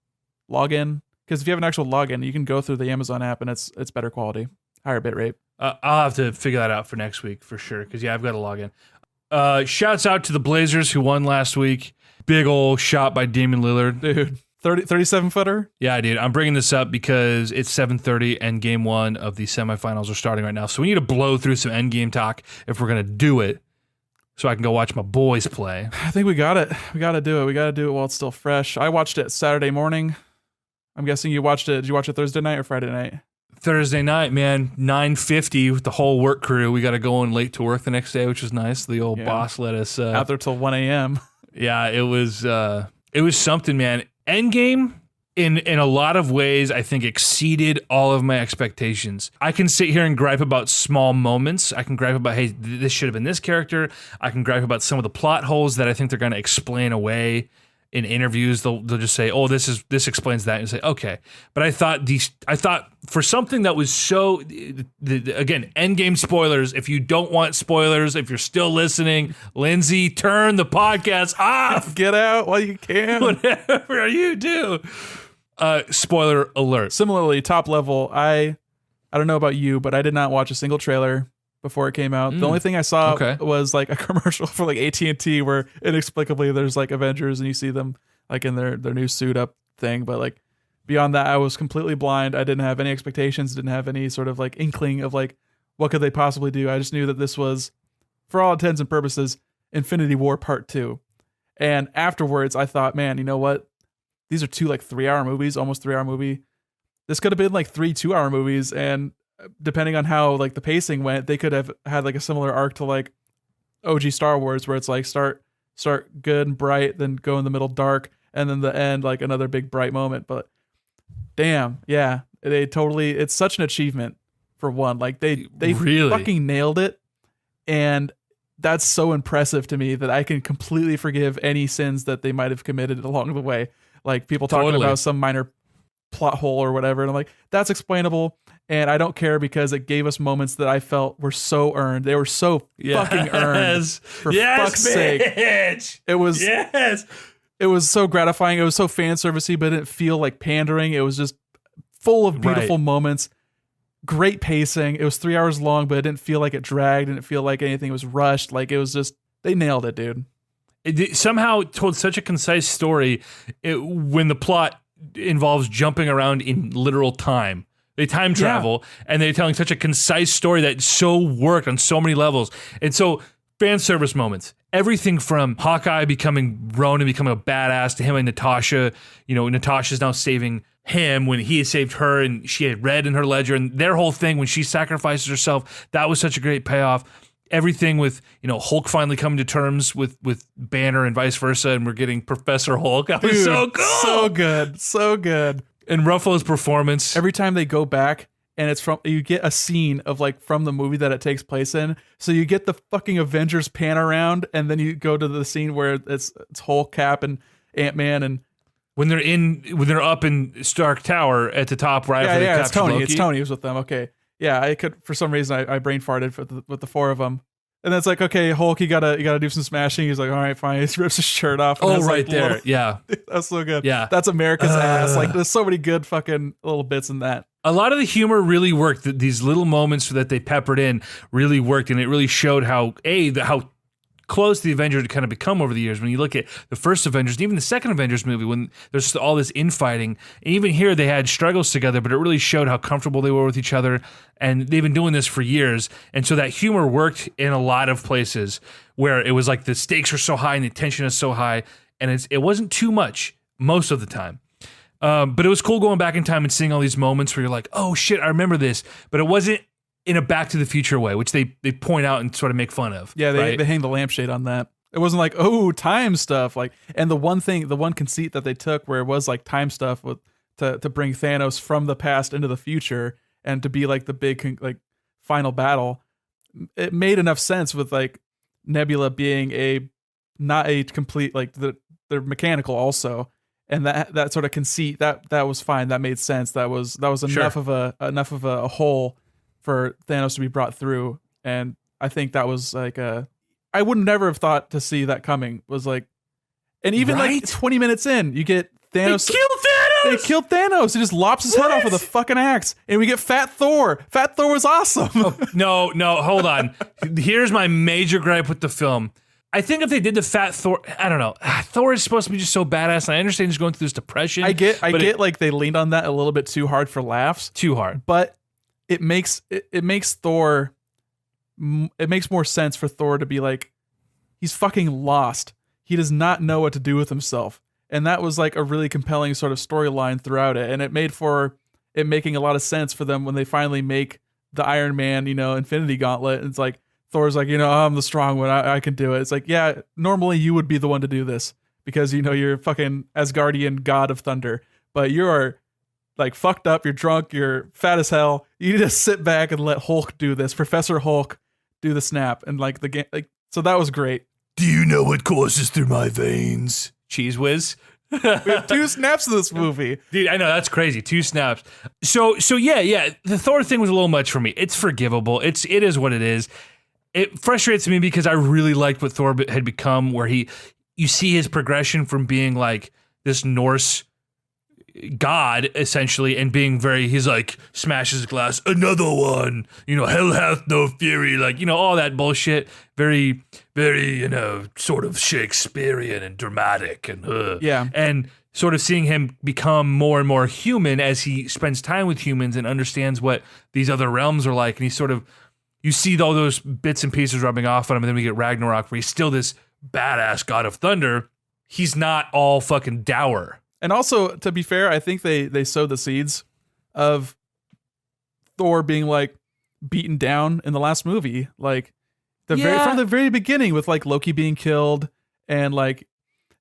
login? Because if you have an actual login, you can go through the Amazon app and it's better quality, higher bit rate. I'll have to figure that out for next week for sure. Because I've got a login. Shouts out to the Blazers who won last week. Big old shot by Damian Lillard, dude. 37 footer. Yeah, dude. I'm bringing this up because it's 7:30 and game one of the semifinals are starting right now. So we need to blow through some endgame talk if we're gonna do it, so I can go watch my boys play. I think we got it. We got to do it. We got to do it while it's still fresh. I watched it Saturday morning. I'm guessing you watched it. Did you watch it Thursday night or Friday night? Thursday night, man. 9:50 with the whole work crew. We got to go in late to work the next day, which was nice. The old boss let us out there till 1 a.m. Yeah, it was something, man. Endgame, in a lot of ways, I think exceeded all of my expectations. I can sit here and gripe about small moments. I can gripe about, hey, this should have been this character. I can gripe about some of the plot holes that I think they're going to explain away in interviews. They'll just say, oh, this explains that, and say, okay. But I thought for something that was so, again, Endgame spoilers. If you don't want spoilers, if you're still listening, Lindsay, turn the podcast off. Get out while you can. Whatever you do. Spoiler alert. Similarly, top level, I don't know about you, but I did not watch a single trailer before it came out. The only thing I saw was like a commercial for like AT&T where inexplicably there's like Avengers and you see them like in their new suit up thing. But like beyond that, I was completely blind. I didn't have any expectations, didn't have any sort of like inkling of like what could they possibly do. I just knew that this was, for all intents and purposes, Infinity War Part 2. And afterwards I thought, man, you know what? These are two like 3-hour movies, almost 3-hour movie. This could have been like 3 2-hour movies, and depending on how like the pacing went, they could have had like a similar arc to like OG Star Wars, where it's like start good and bright, then go in the middle dark, and then the end like another big bright moment. But damn, yeah, it's such an achievement for one. Like they really fucking nailed it, and that's so impressive to me that I can completely forgive any sins that they might have committed along the way. Like people talking about some minor plot hole or whatever. And I'm like, that's explainable. And I don't care because it gave us moments that I felt were so earned. They were so fucking earned. For fuck's sake. It was it was so gratifying. It was so fan servicey, but it didn't feel like pandering. It was just full of beautiful moments. Great pacing. It was 3 hours long, but it didn't feel like it dragged. It didn't feel like anything was rushed. Like it was just, they nailed it, dude. It somehow told such a concise story when the plot involves jumping around in literal time. They time travel, and they're telling such a concise story that so worked on so many levels. And so, fan service moments. Everything from Hawkeye becoming Ronin, becoming a badass, to him and Natasha. You know, Natasha's now saving him when he had saved her, and she had red in her ledger. And their whole thing, when she sacrifices herself, that was such a great payoff. Everything with, you know, Hulk finally coming to terms with Banner and vice versa, and we're getting Professor Hulk. That was so cool. So good. So good. And Ruffalo's performance. Every time they go back and it's from, you get a scene of like from the movie that it takes place in. So you get the fucking Avengers pan around, and then you go to the scene where it's Hulk, Cap, and Ant-Man, and when they're up in Stark Tower at the top, right? Yeah, it's Tony. Loki. It's Tony who's with them. Okay. Yeah, I could, for some reason, I brain farted with the four of them. And then it's like, okay, Hulk, you gotta do some smashing. He's like, all right, fine. He rips his shirt off. Oh, right like, there. Yeah. That's so good. Yeah. That's America's ass. Like, there's so many good fucking little bits in that. A lot of the humor really worked. These little moments that they peppered in really worked, and it really showed how close the Avengers had kind of become over the years. When you look at the first Avengers, and even the second Avengers movie, when there's all this infighting, and even here they had struggles together, but it really showed how comfortable they were with each other, and they've been doing this for years. And so that humor worked in a lot of places where it was like the stakes are so high and the tension is so high, and it wasn't too much most of the time. But it was cool going back in time and seeing all these moments where you're like, oh shit, I remember this, but it wasn't in a Back to the Future way, which they point out and sort of make fun of. Yeah, they hang the lampshade on that. It wasn't like, oh, time stuff. Like, and the one conceit that they took where it was like time stuff with to bring Thanos from the past into the future and to be like the big like final battle, it made enough sense with like Nebula being not a complete, like they're mechanical also. And that sort of conceit that was fine. That made sense. That was enough of a hole for Thanos to be brought through. And I think that was like I would never have thought to see that coming. Was like, and even like 20 minutes in, you get Thanos. They killed Thanos. He just lops his head off with a fucking axe, and we get Fat Thor. Fat Thor was awesome. No, hold on. Here's my major gripe with the film. I think if they did the Fat Thor, I don't know. Thor is supposed to be just so badass, and I understand he's going through this depression. I get like they leaned on that a little bit too hard for laughs. Too hard. But it makes Thor, it makes more sense for Thor to be like, he's fucking lost. He does not know what to do with himself. And that was like a really compelling sort of storyline throughout it. And it made for it making a lot of sense for them when they finally make the Iron Man, Infinity Gauntlet. And it's like, Thor's like, I'm the strong one. I can do it. It's like, yeah, normally you would be the one to do this because, you're fucking Asgardian god of thunder. But you're like fucked up. You're drunk. You're fat as hell. You need to sit back and let Hulk do this. Professor Hulk do the snap. And like the game, so that was great. Do you know what courses through my veins? Cheese whiz. We have 2 snaps in this movie. Dude, I know, that's crazy. 2 snaps. So yeah. The Thor thing was a little much for me. It's forgivable. It is what it is. It frustrates me because I really liked what Thor had become, where you see his progression from being like this Norse god essentially and being he's like smashes glass, another one, hell hath no fury, like, all that bullshit, very, very, sort of Shakespearean and dramatic and yeah, and sort of seeing him become more and more human as he spends time with humans and understands what these other realms are like, and he's sort of, you see all those bits and pieces rubbing off on him, and then we get Ragnarok, where he's still this badass god of thunder. He's not all fucking dour. And also, to be fair, I think they sowed the seeds of Thor being like beaten down in the last movie, like from the very beginning, with like Loki being killed and like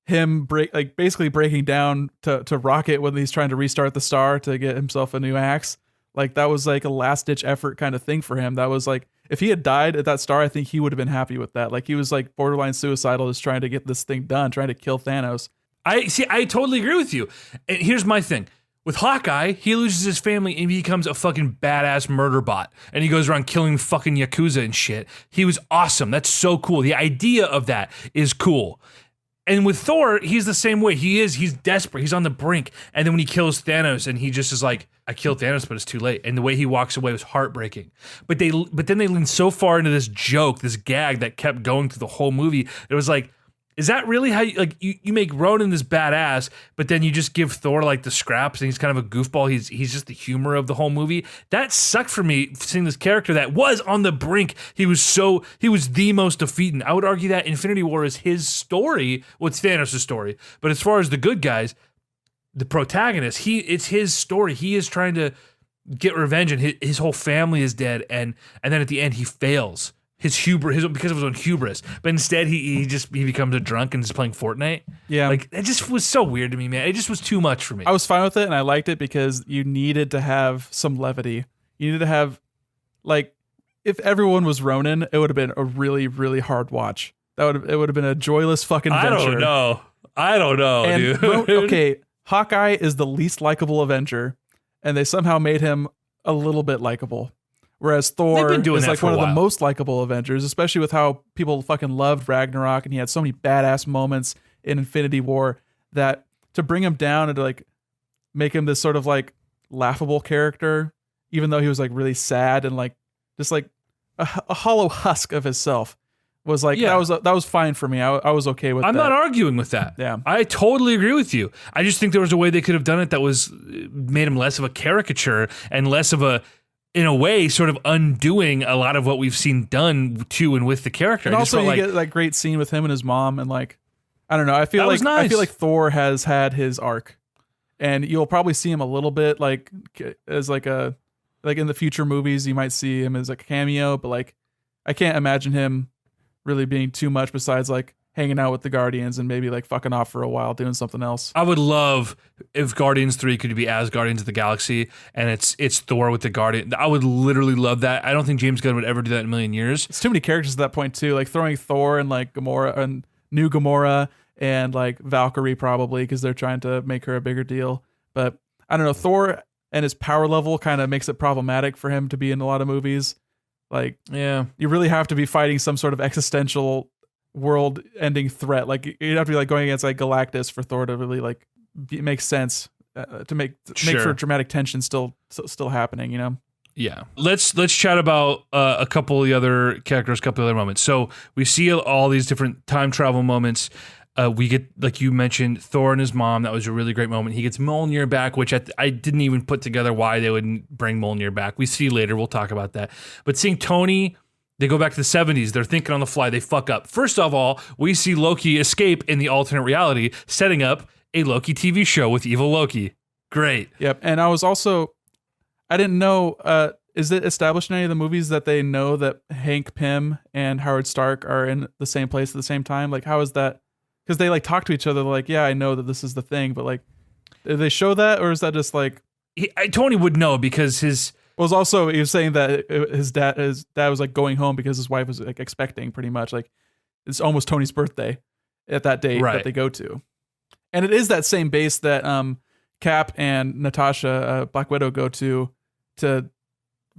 him basically breaking down to Rocket when he's trying to restart the star to get himself a new axe. Like that was like a last ditch effort kind of thing for him. That was like, if he had died at that star, I think he would have been happy with that. Like he was like borderline suicidal, just trying to get this thing done, trying to kill Thanos. I totally agree with you. And here's my thing. With Hawkeye, he loses his family and he becomes a fucking badass murder bot. And he goes around killing fucking Yakuza and shit. He was awesome. That's so cool. The idea of that is cool. And with Thor, he's the same way. He's desperate. He's on the brink. And then when he kills Thanos and he just is like, I killed Thanos, but it's too late. And the way he walks away was heartbreaking. But then they leaned so far into this joke, this gag that kept going through the whole movie. It was like, is that really how you make Ronan this badass, but then you just give Thor like the scraps and he's kind of a goofball. He's just the humor of the whole movie. That sucked for me seeing this character that was on the brink. He was the most defeated. I would argue that Infinity War is his story. Well, it's Thanos' story. But as far as the good guys, the protagonist, it's his story. He is trying to get revenge and his whole family is dead. And then at the end he fails. His because of his own hubris, but instead he becomes a drunk and is playing Fortnite. Yeah, like it just was so weird to me, man. It just was too much for me. I was fine with it and I liked it because you needed to have some levity. You needed to have, like, if everyone was Ronin, it would have been a really, really hard watch. It would have been a joyless fucking venture. I don't know, and dude. Okay, Hawkeye is the least likable Avenger, and they somehow made him a little bit likable. Whereas Thor is like one of the most likable Avengers, especially with how people fucking loved Ragnarok, and he had so many badass moments in Infinity War that to bring him down and to like make him this sort of like laughable character, even though he was like really sad and like just like a hollow husk of himself, was like that was fine for me. I was okay with that. I'm not arguing with that. Yeah, I totally agree with you. I just think there was a way they could have done it that was made him less of a caricature and less of a, in a way, sort of undoing a lot of what we've seen done to and with the character. And also, you get that great scene with him and his mom, and like, I don't know. I feel like Thor has had his arc, and you'll probably see him a little bit like as like in the future movies. You might see him as like a cameo, but like, I can't imagine him really being too much besides like hanging out with the Guardians and maybe like fucking off for a while doing something else. I would love if Guardians 3 could be as Guardians of the Galaxy and it's Thor with the Guardian. I would literally love that. I don't think James Gunn would ever do that in a million years. It's too many characters at that point too, like throwing Thor and like Gamora and new Gamora and like Valkyrie probably because they're trying to make her a bigger deal. But I don't know, Thor and his power level kind of makes it problematic for him to be in a lot of movies. Like, yeah, you really have to be fighting some sort of existential world-ending threat. Like you'd have to be like going against like Galactus for Thor to really like make sense to make for dramatic tension still happening. You know? Yeah. Let's chat about a couple of the other characters, a couple of other moments. So we see all these different time travel moments. We get, like you mentioned, Thor and his mom. That was a really great moment. He gets Mjolnir back, which I didn't even put together why they would bring Mjolnir back. We see later. We'll talk about that. But seeing Tony. They go back to the 70s. They're thinking on the fly. They fuck up. First of all, we see Loki escape in the alternate reality, setting up a Loki TV show with evil Loki. Great. Yep. And I didn't know, is it established in any of the movies that they know that Hank Pym and Howard Stark are in the same place at the same time? Like, how is that? Because they like talk to each other like, yeah, I know that this is the thing, but like, did they show that? Or is that just like... Tony would know because his... He was saying that his dad was like going home because his wife was like expecting pretty much like it's almost Tony's birthday at that date that they go to. And it is that same base that Cap and Natasha, Black Widow, go to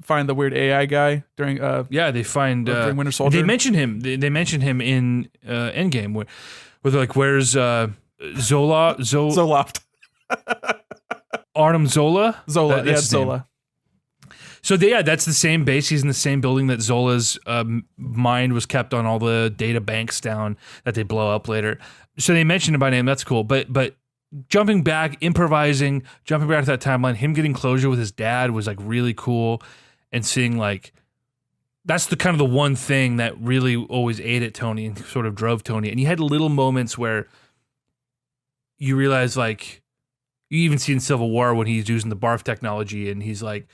find the weird AI guy during they find during Winter Soldier. They mention him. They mention him in Endgame where they're like, where's Zoloft. Arnim Zola? Zola. So that's the same base. He's in the same building that Zola's mind was kept on all the data banks down that they blow up later. So they mentioned him by name. That's cool. But jumping back to that timeline, him getting closure with his dad was like really cool, and seeing like that's the kind of the one thing that really always ate at Tony and sort of drove Tony. And you had little moments where you realize, like, you even see in Civil War when he's using the barf technology and he's like,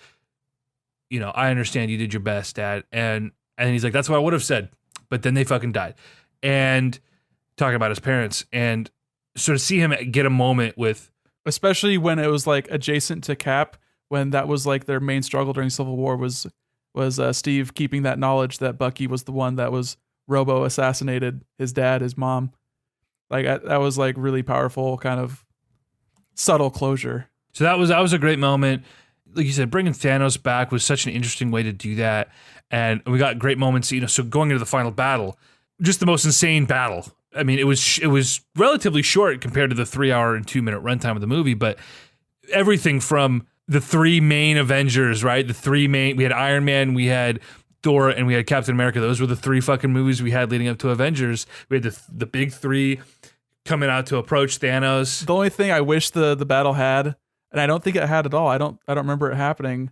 you know, I understand you did your best, Dad. And he's like, that's what I would have said. But then they fucking died. And talking about his parents. And so to see him get a moment with... Especially when it was like adjacent to Cap, when that was like their main struggle during Civil War was Steve keeping that knowledge that Bucky was the one that was robo-assassinated his dad, his mom. Like that was like really powerful kind of subtle closure. So that was a great moment. Like you said, bringing Thanos back was such an interesting way to do that. And we got great moments, so going into the final battle, just the most insane battle. I mean, it was relatively short compared to the 3 hour and 2 minute runtime of the movie, but everything from the three main Avengers, right? We had Iron Man, we had Thor, and we had Captain America. Those were the three fucking movies we had leading up to Avengers. We had the big three coming out to approach Thanos. The only thing I wish the battle had, and I don't think it had at all. I don't remember it happening,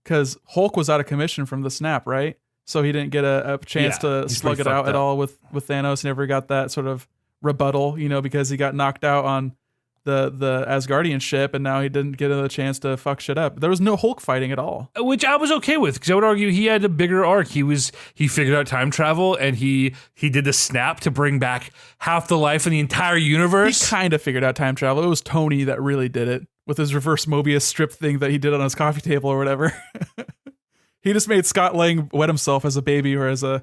because Hulk was out of commission from the snap, right? So he didn't get a chance to slug it out at all with Thanos. Never got that sort of rebuttal, because he got knocked out on the Asgardian ship, and now he didn't get a chance to fuck shit up. There was no Hulk fighting at all, which I was okay with, because I would argue he had a bigger arc. He figured out time travel, and he did the snap to bring back half the life in the entire universe. He kind of figured out time travel. It was Tony that really did it with his reverse Mobius strip thing that he did on his coffee table or whatever. He just made Scott Lang wet himself as a baby or as an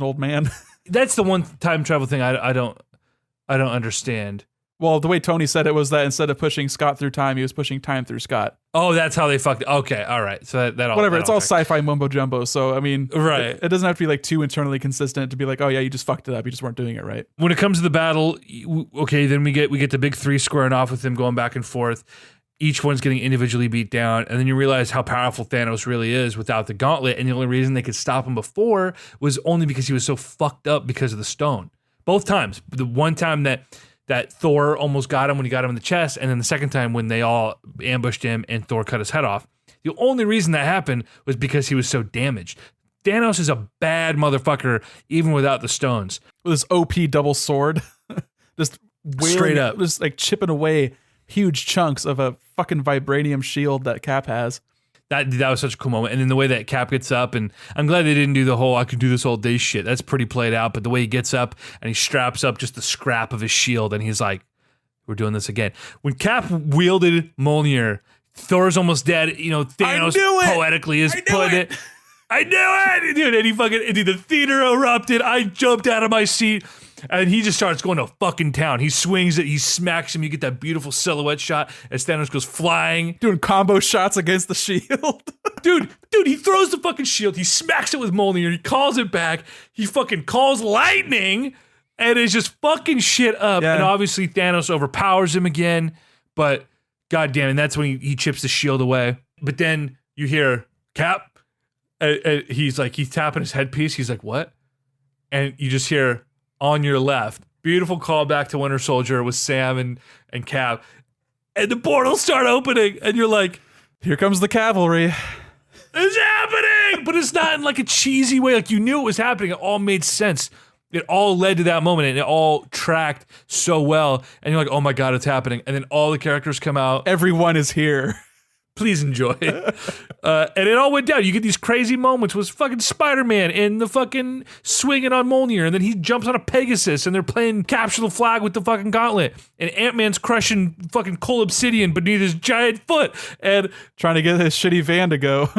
old man. That's the one time travel thing I don't understand. Well, the way Tony said it was that instead of pushing Scott through time, he was pushing time through Scott. Oh, that's how they fucked it. Okay, all right. So that all whatever. It's all tracks. sci-fi mumbo jumbo. So I mean, right. It doesn't have to be like too internally consistent to be like, oh yeah, you just fucked it up. You just weren't doing it right. When it comes to the battle, okay, then we get the big three squaring off with them going back and forth. Each one's getting individually beat down, and then you realize how powerful Thanos really is without the gauntlet, and the only reason they could stop him before was only because he was so fucked up because of the stone. Both times. The one time that Thor almost got him when he got him in the chest, and then the second time when they all ambushed him and Thor cut his head off. The only reason that happened was because he was so damaged. Thanos is a bad motherfucker, even without the stones. With his OP double sword, just straight up, just like chipping away huge chunks of a fucking vibranium shield that Cap has. That was such a cool moment. And then the way that Cap gets up, and I'm glad they didn't do the whole I could do this all day shit. That's pretty played out. But the way he gets up and he straps up just the scrap of his shield, and he's like, we're doing this again. When Cap wielded Mjolnir, Thor's almost dead. Thanos poetically is putting it. I knew it, dude. And the theater erupted. I jumped out of my seat. And he just starts going to fucking town. He swings it, he smacks him. You get that beautiful silhouette shot as Thanos goes flying. Doing combo shots against the shield. Dude, he throws the fucking shield. He smacks it with Mjolnir. He calls it back. He fucking calls lightning. And it's just fucking shit up. Yeah. And obviously Thanos overpowers him again. But goddamn, and that's when he chips the shield away. But then you hear Cap. He's tapping his headpiece. He's like, what? And you just hear... on your left, beautiful callback to Winter Soldier with Sam and Cap, and the portals start opening, and you're like, here comes the cavalry. It's happening! But it's not in like a cheesy way. Like, you knew it was happening. It all made sense. It all led to that moment, and it all tracked so well. And you're like, oh my God, it's happening. And then all the characters come out. Everyone is here. Please enjoy. And it all went down. You get these crazy moments with fucking Spider-Man and the fucking swinging on Mjolnir, and then he jumps on a Pegasus, and they're playing capture the flag with the fucking gauntlet, and Ant-Man's crushing fucking coal obsidian beneath his giant foot, and trying to get his shitty van to go.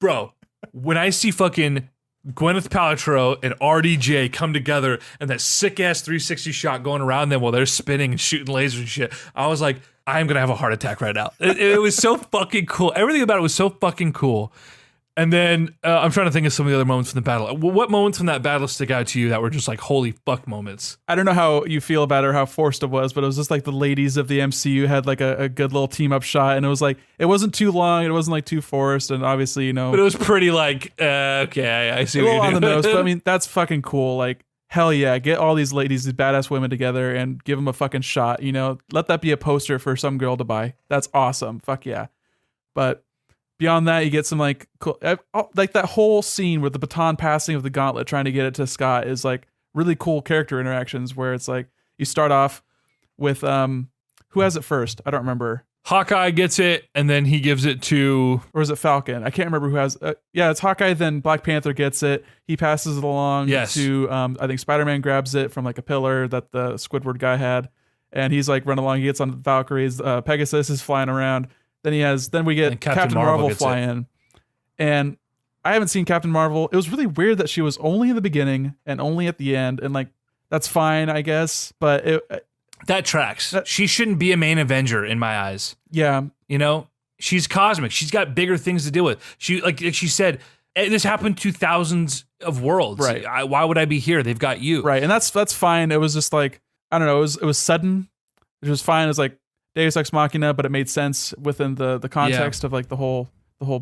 Bro, when I see fucking Gwyneth Paltrow and RDJ come together and that sick-ass 360 shot going around them while they're spinning and shooting lasers and shit, I was like, I'm gonna have a heart attack right now. It was so fucking cool. Everything about it was so fucking cool. And then I'm trying to think of some of the other moments from the battle. What moments from that battle stick out to you that were just like holy fuck moments? I don't know how you feel about it or how forced it was, but it was just like the ladies of the MCU had like a good little team up shot, and it was like it wasn't too long, it wasn't like too forced, and obviously but it was pretty like okay, I see. A what little you're on the doing. nose, but I mean that's fucking cool. Like hell yeah, get all these ladies, these badass women together and give them a fucking shot. Let that be a poster for some girl to buy. That's awesome. Fuck yeah. But beyond that, you get some like cool, like that whole scene with the baton passing of the gauntlet, trying to get it to Scott, is like really cool character interactions where it's like you start off with who has it first? I don't remember. Hawkeye gets it, and then he gives it to... Or is it Falcon? I can't remember who has... yeah, it's Hawkeye, then Black Panther gets it. He passes it along to... I think Spider-Man grabs it from like a pillar that the Squidward guy had, and he's like running along. He gets on Valkyrie's. Pegasus is flying around. Then we get Captain Marvel fly in. And I haven't seen Captain Marvel. It was really weird that she was only in the beginning and only at the end, and like, that's fine, I guess. But That tracks. She shouldn't be a main Avenger in my eyes. Yeah. You know, she's cosmic. She's got bigger things to deal with. She, like she said, this happened to thousands of worlds. Right. Why would I be here? They've got you. Right. And that's fine. It was just like, I don't know. It was sudden. It was fine. It was like Deus Ex Machina, but it made sense within the context of like the whole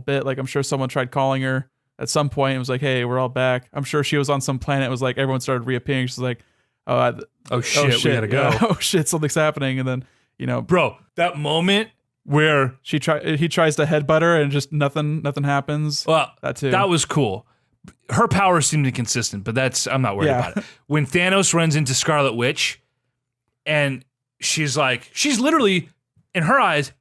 bit. Like I'm sure someone tried calling her at some point. It was like, hey, we're all back. I'm sure she was on some planet. It was like everyone started reappearing. She's like, oh shit, we gotta go. Yeah. Oh shit, something's happening. And then, you know, bro, that moment where he tries to headbutt her and just nothing happens. Well, that was cool. Her powers seemed inconsistent, but I'm not worried about it. When Thanos runs into Scarlet Witch and she's literally, in her eyes,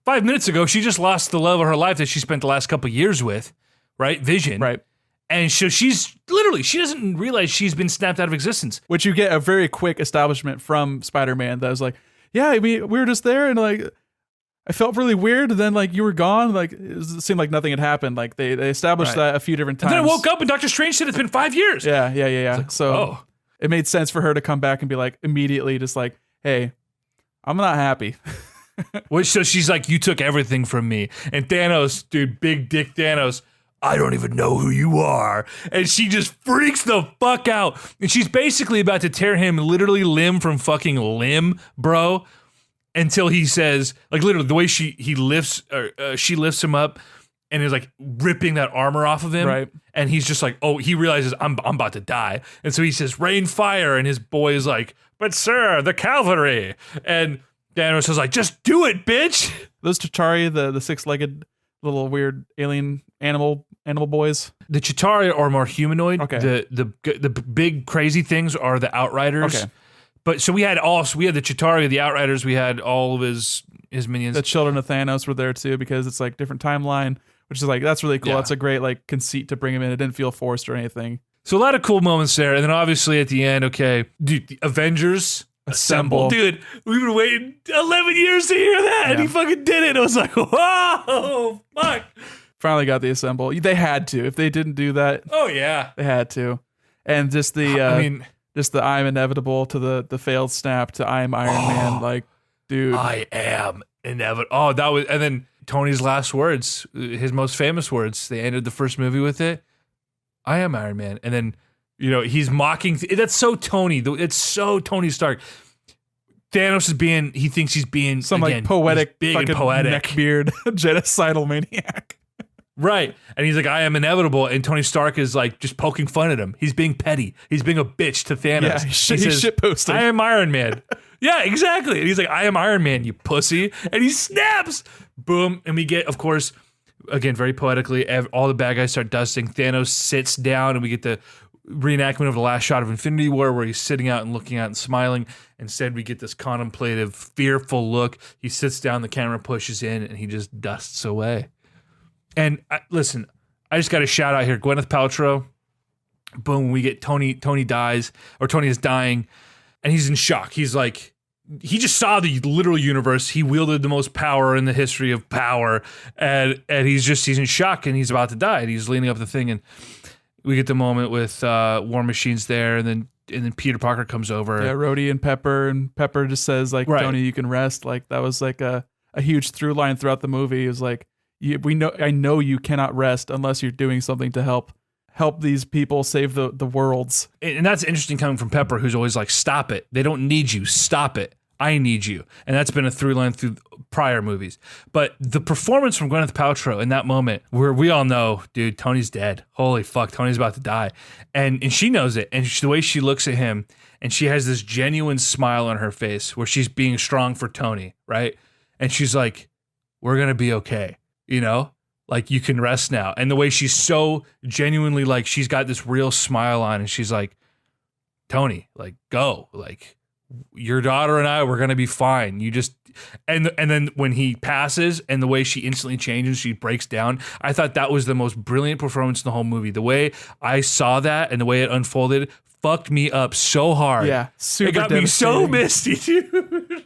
5 minutes ago, she just lost the love of her life that she spent the last couple of years with, right? Vision. Right. And so she doesn't realize she's been snapped out of existence. Which you get a very quick establishment from Spider-Man that was like, yeah, I mean, we were just there and like, I felt really weird. And then like you were gone. Like it seemed like nothing had happened. Like they established that a few different times. And then I woke up and Doctor Strange said it's been 5 years. Yeah. Like, so it made sense for her to come back and be like immediately just like, hey, I'm not happy. So she's like, you took everything from me. And Thanos, dude, big dick Thanos, I don't even know who you are. And she just freaks the fuck out. And she's basically about to tear him literally limb from fucking limb, bro. Until he says, like literally the way she lifts him up and is like ripping that armor off of him. Right. And he's just like, oh, he realizes I'm about to die. And so he says, rain fire. And his boy is like, but sir, the cavalry. And Thanos is like, just do it, bitch. Those Chitauri, the six-legged little weird alien animal boys. The Chitauri are more humanoid. Okay. The big crazy things are the Outriders. Okay. But so we had the Chitauri, the Outriders, we had all of his minions. The children of Thanos were there too because it's like different timeline, which is like that's really cool. Yeah. That's a great like conceit to bring him in. It didn't feel forced or anything. So a lot of cool moments there, and then obviously at the end, okay, dude, the Avengers assemble. Dude, we've been waiting 11 years to hear that, and he fucking did it. I was like, whoa, fuck. Finally got the assemble. They had to. If they didn't do that, oh yeah, they had to. And just the just the I'm inevitable to the failed snap to I'm Iron Man, like, dude. I am inevitable. Oh, that was, and then Tony's last words, his most famous words. They ended the first movie with it. I am Iron Man, and then he's mocking. That's so Tony. It's so Tony Stark. Thanos he thinks he's being some again, like poetic, big fucking and poetic neckbeard, genocidal maniac. Right. And he's like, I am inevitable. And Tony Stark is like just poking fun at him. He's being petty. He's being a bitch to Thanos. Yeah, he's shitposting. I am Iron Man. Yeah, exactly. And he's like, I am Iron Man, you pussy. And he snaps. Boom. And we get, of course, again, very poetically, all the bad guys start dusting. Thanos sits down and we get the reenactment of the last shot of Infinity War where he's sitting out and looking out and smiling. Instead, we get this contemplative, fearful look. He sits down, the camera pushes in, and he just dusts away. And listen, I just got a shout out here. Gwyneth Paltrow. Boom, we get Tony dies, or Tony is dying, and he's in shock. He's like, he just saw the literal universe. He wielded the most power in the history of power, and he's in shock, and he's about to die. And he's leaning up the thing, and we get the moment with War Machine's there, and then Peter Parker comes over. Yeah, Rhodey and Pepper just says like, Tony, you can rest. Like that was like a huge through line throughout the movie. It was like, I know you cannot rest unless you're doing something to help these people save the worlds. And that's interesting coming from Pepper, who's always like, stop it. They don't need you. Stop it. I need you. And that's been a through line through prior movies. But the performance from Gwyneth Paltrow in that moment where we all know, dude, Tony's dead. Holy fuck, Tony's about to die. And she knows it. And the way she looks at him, and she has this genuine smile on her face where she's being strong for Tony, right? And she's like, we're going to be okay. Like you can rest now. And the way she's so genuinely like, she's got this real smile on and she's like, Tony, like go, like your daughter and I, we're going to be fine. You just, and then when he passes and the way she instantly changes, she breaks down. I thought that was the most brilliant performance in the whole movie. The way I saw that and the way it unfolded fucked me up so hard. Yeah. Super it got me so misty, dude.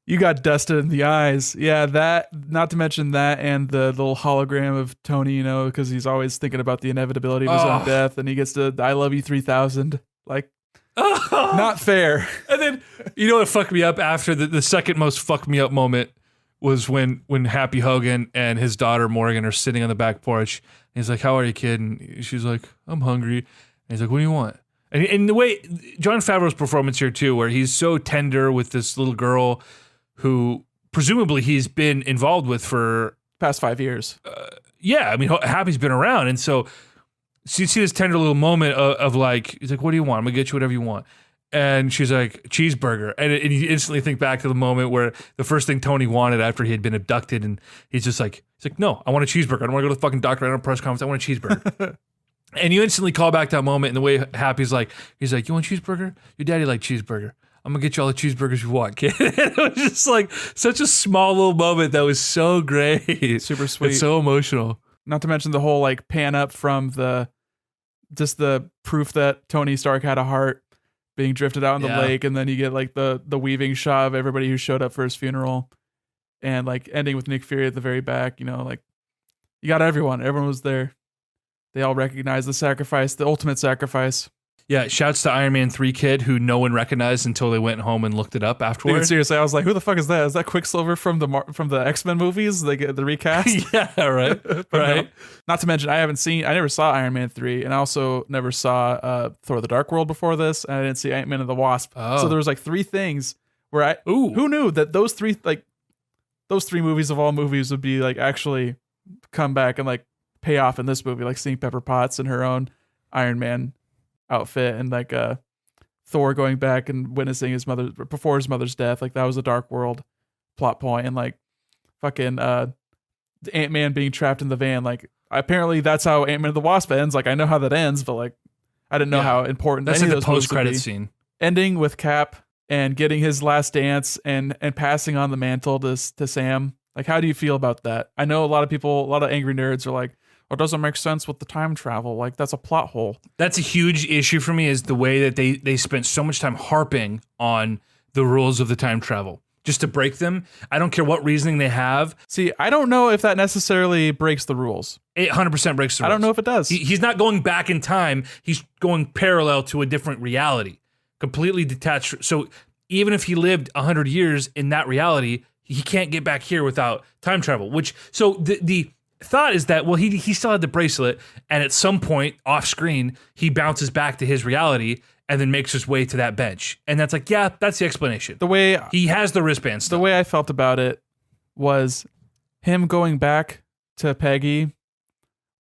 You got dusted in the eyes. Yeah, that, not to mention that and the little hologram of Tony, because he's always thinking about the inevitability of his own death, and he gets to I love you 3000. Like, Not fair. And then, you know what fucked me up after the second most fucked me up moment was when Happy Hogan and his daughter Morgan are sitting on the back porch. And he's like, "How are you, kid?" And she's like, "I'm hungry." And he's like, "What do you want?" And the way Jon Favreau's performance here too, where he's so tender with this little girl who presumably he's been involved with for past 5 years. Yeah, I mean, Happy's been around, and so you see this tender little moment of like, he's like, "What do you want? I'm gonna get you whatever you want." And she's like, "Cheeseburger." And you instantly think back to the moment where the first thing Tony wanted after he had been abducted, and he's like, "No, I want a cheeseburger. I don't want to go to the fucking doctor. I don't want a press conference. I want a cheeseburger." And you instantly call back that moment, and the way Happy's like, he's like, "You want a cheeseburger? Your daddy liked cheeseburger. I'm gonna get you all the cheeseburgers you want, kid." And it was just like such a small little moment that was so great, Super sweet, it's so emotional. Not to mention the whole like pan up from the proof that Tony Stark had a heart being drifted out in the lake, and then you get like the weaving shot of everybody who showed up for his funeral, and like ending with Nick Fury at the very back. You know, like you got everyone was there. They all recognize the sacrifice, the ultimate sacrifice. Yeah, shouts to Iron Man 3 kid who no one recognized until they went home and looked it up afterwards. Dude, seriously, I was like, who the fuck is that? Is that Quicksilver from the X-Men movies? They get the recast? Yeah, right. Right. No. Not to mention, I never saw Iron Man 3, and I also never saw Thor the Dark World before this, and I didn't see Ant-Man and the Wasp. Oh. So there was like 3 things where who knew that those three movies of all movies would be like actually come back and like pay off in this movie, like seeing Pepper Potts in her own Iron Man outfit, and like Thor going back and witnessing his mother's death. Like that was a Dark World plot point, and like fucking Ant-Man being trapped in the van. Like apparently that's how Ant-Man and the Wasp ends. Like I know how that ends, but like I didn't know how important that's any like of the those post-credit scene. Ending with Cap and getting his last dance and passing on the mantle to Sam. Like how do you feel about that? I know a lot of angry nerds are like, "It doesn't make sense with the time travel. Like that's a plot hole." That's a huge issue for me, is the way that they spent so much time harping on the rules of the time travel just to break them. I don't care what reasoning they have. See, I don't know if that necessarily breaks the rules. It 100% breaks the rules. I don't know if it does. He's not going back in time. He's going parallel to a different reality, completely detached. So even if he lived 100 years in that reality, he can't get back here without time travel. So the thought is that, well, he still had the bracelet, and at some point off screen he bounces back to his reality and then makes his way to that bench, and that's like, yeah, that's the explanation. The way he has the wristband stuff. The way I felt about it was him going back to Peggy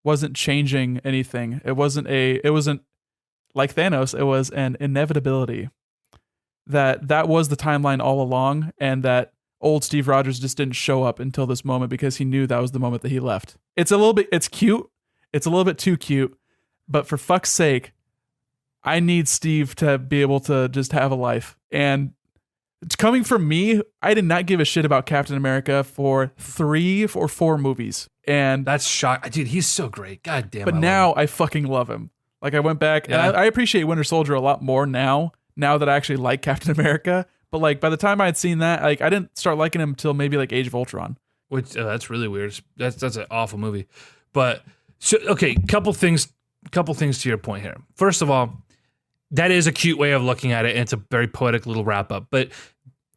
wasn't changing anything. It wasn't like Thanos. It was an inevitability that was the timeline all along, and that old Steve Rogers just didn't show up until this moment because he knew that was the moment that he left. It's cute. It's a little bit too cute, but for fuck's sake, I need Steve to be able to just have a life. And it's coming from me, I did not give a shit about Captain America for 3 or 4 movies. And that's shock. Dude, he's so great. God damn. But now I fucking love him. Like I went back and I appreciate Winter Soldier a lot more now that I actually like Captain America. But like by the time I had seen that, like I didn't start liking him until maybe like Age of Ultron. Which that's really weird. That's an awful movie. But so okay, couple things to your point here. First of all, that is a cute way of looking at it, and it's a very poetic little wrap up. But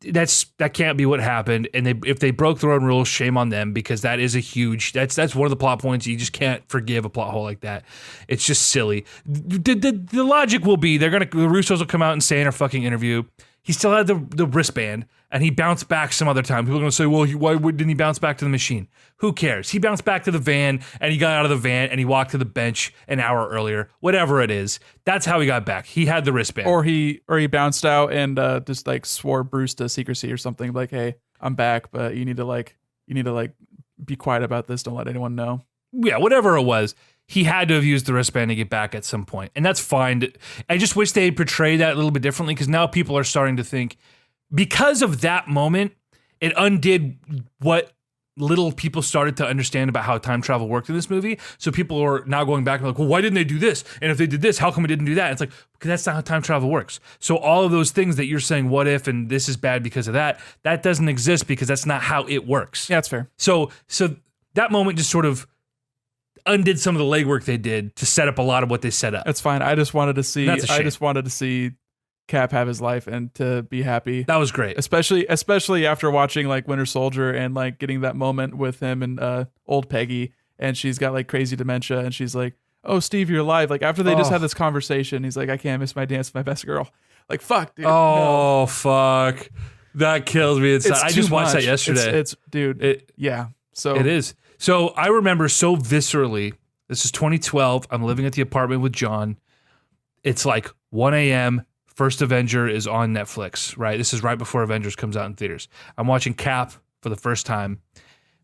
that can't be what happened. And if they broke their own rules, shame on them, because that is a huge. That's one of the plot points. You just can't forgive a plot hole like that. It's just silly. The logic will be the Russos will come out and say in a fucking interview, he still had the wristband, and he bounced back some other time. People are going to say, well, why didn't he bounce back to the machine? Who cares? He bounced back to the van, and he got out of the van, and he walked to the bench an hour earlier. Whatever it is, that's how he got back. He had the wristband. Or he bounced out and just like swore Bruce to secrecy or something. Like, hey, I'm back, but you need to be quiet about this. Don't let anyone know. Yeah, whatever it was. He had to have used the wristband to get back at some point, and that's fine. I just wish they portrayed that a little bit differently, because now people are starting to think, because of that moment, it undid what little people started to understand about how time travel worked in this movie. So people are now going back and like, well, why didn't they do this? And if they did this, how come it didn't do that? And it's like, because that's not how time travel works. So all of those things that you're saying, what if, and this is bad because of that doesn't exist, because that's not how it works. Yeah, that's fair. So that moment just sort of undid some of the legwork they did to set up a lot of what they set up. That's fine. I just wanted to see Cap have his life and to be happy. That was great. Especially after watching like Winter Soldier and like getting that moment with him and old Peggy, and she's got like crazy dementia, and she's like, "Oh, Steve, you're alive." Like after they just had this conversation, he's like, "I can't miss my dance with my best girl." Like fuck, dude. Oh, fuck. That kills me inside. I just watched that yesterday. Yeah. So it is. So I remember so viscerally. This is 2012. I'm living at the apartment with John. It's like 1 a.m. First Avenger is on Netflix, right? This is right before Avengers comes out in theaters. I'm watching Cap for the first time.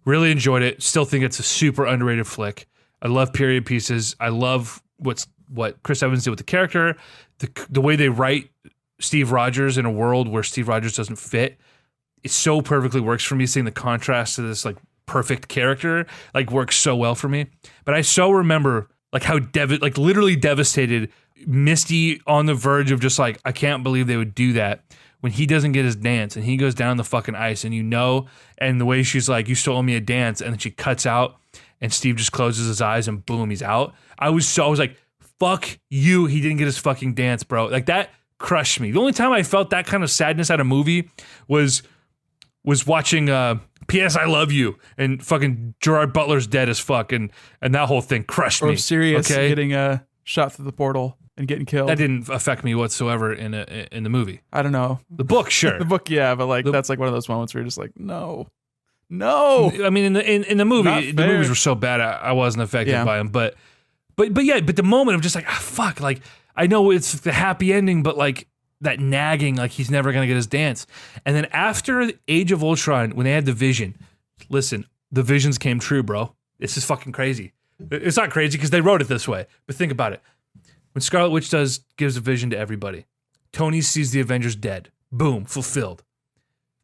Really enjoyed it. Still think it's a super underrated flick. I love period pieces. I love what Chris Evans did with the character. The way they write Steve Rogers in a world where Steve Rogers doesn't fit. It so perfectly works for me, seeing the contrast to this like perfect character, like works so well for me. But I so remember like how literally devastated, Misty on the verge of just like, I can't believe they would do that when he doesn't get his dance and he goes down the fucking ice, and and the way she's like, "You stole me a dance," and then she cuts out and Steve just closes his eyes and boom, he's out. I was like, fuck you, he didn't get his fucking dance, bro. Like that crushed me. The only time I felt that kind of sadness at a movie was watching P.S. I Love You, and fucking Gerard Butler's dead as fuck, and that whole thing crushed me. Or Sirius getting shot through the portal and getting killed. That didn't affect me whatsoever in the movie. I don't know. The book, sure. The book, yeah, but like that's like one of those moments where you're just like, no. I mean, in the movie, the movies were so bad, I wasn't affected by them. But the moment of just like, fuck, like I know it's the happy ending, but like that nagging, like he's never gonna get his dance. And then after Age of Ultron, when they had the vision, listen, the visions came true, bro. This is fucking crazy. It's not crazy because they wrote it this way, but think about it. When Scarlet Witch gives a vision to everybody, Tony sees the Avengers dead. Boom, fulfilled.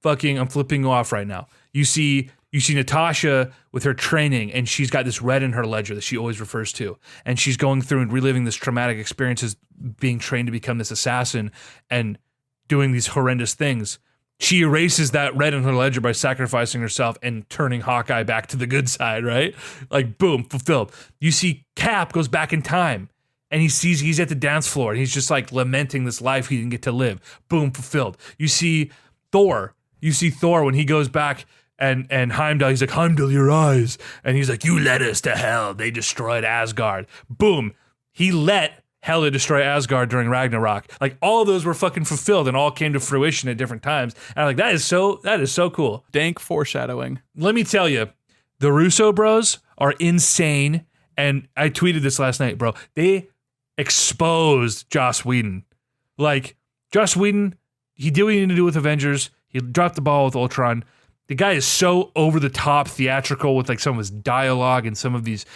Fucking, I'm flipping you off right now. You see Natasha with her training, and she's got this red in her ledger that she always refers to, and she's going through and reliving this traumatic experiences, being trained to become this assassin and doing these horrendous things. She erases that red in her ledger by sacrificing herself and turning Hawkeye back to the good side, right? Like, boom, fulfilled. You see Cap goes back in time, and he sees he's at the dance floor, and he's just like lamenting this life he didn't get to live. Boom, fulfilled. You see Thor when he goes back, and Heimdall, he's like, "Heimdall, your eyes." And he's like, "You led us to hell. They destroyed Asgard." Boom. He let Hela destroy Asgard during Ragnarok. Like, all of those were fucking fulfilled and all came to fruition at different times. And I'm like, that is so cool. Dank foreshadowing. Let me tell you, the Russo bros are insane. And I tweeted this last night, bro. They exposed Joss Whedon. Like, Joss Whedon, he did what he needed to do with Avengers. He dropped the ball with Ultron. The guy is so over the top theatrical with like some of his dialogue and some of these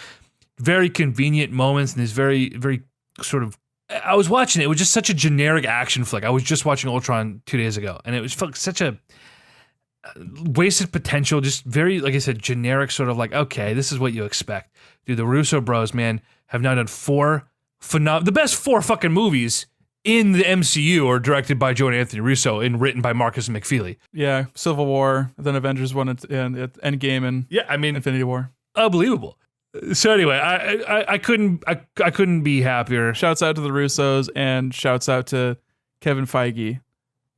very convenient moments and these very, very sort of, I was watching it. It was just such a generic action flick. I was just watching Ultron 2 days ago, and it was such a wasted potential, just very, like I said, generic sort of like, okay, this is what you expect. Dude, the Russo bros, man, have now done the best 4 fucking movies in the MCU are directed by Joe and Anthony Russo and written by Marcus McFeely. Yeah, Civil War, then Avengers 1 and EndGame, and Infinity War. Unbelievable. So anyway, I couldn't be happier. Shouts out to the Russos and shouts out to Kevin Feige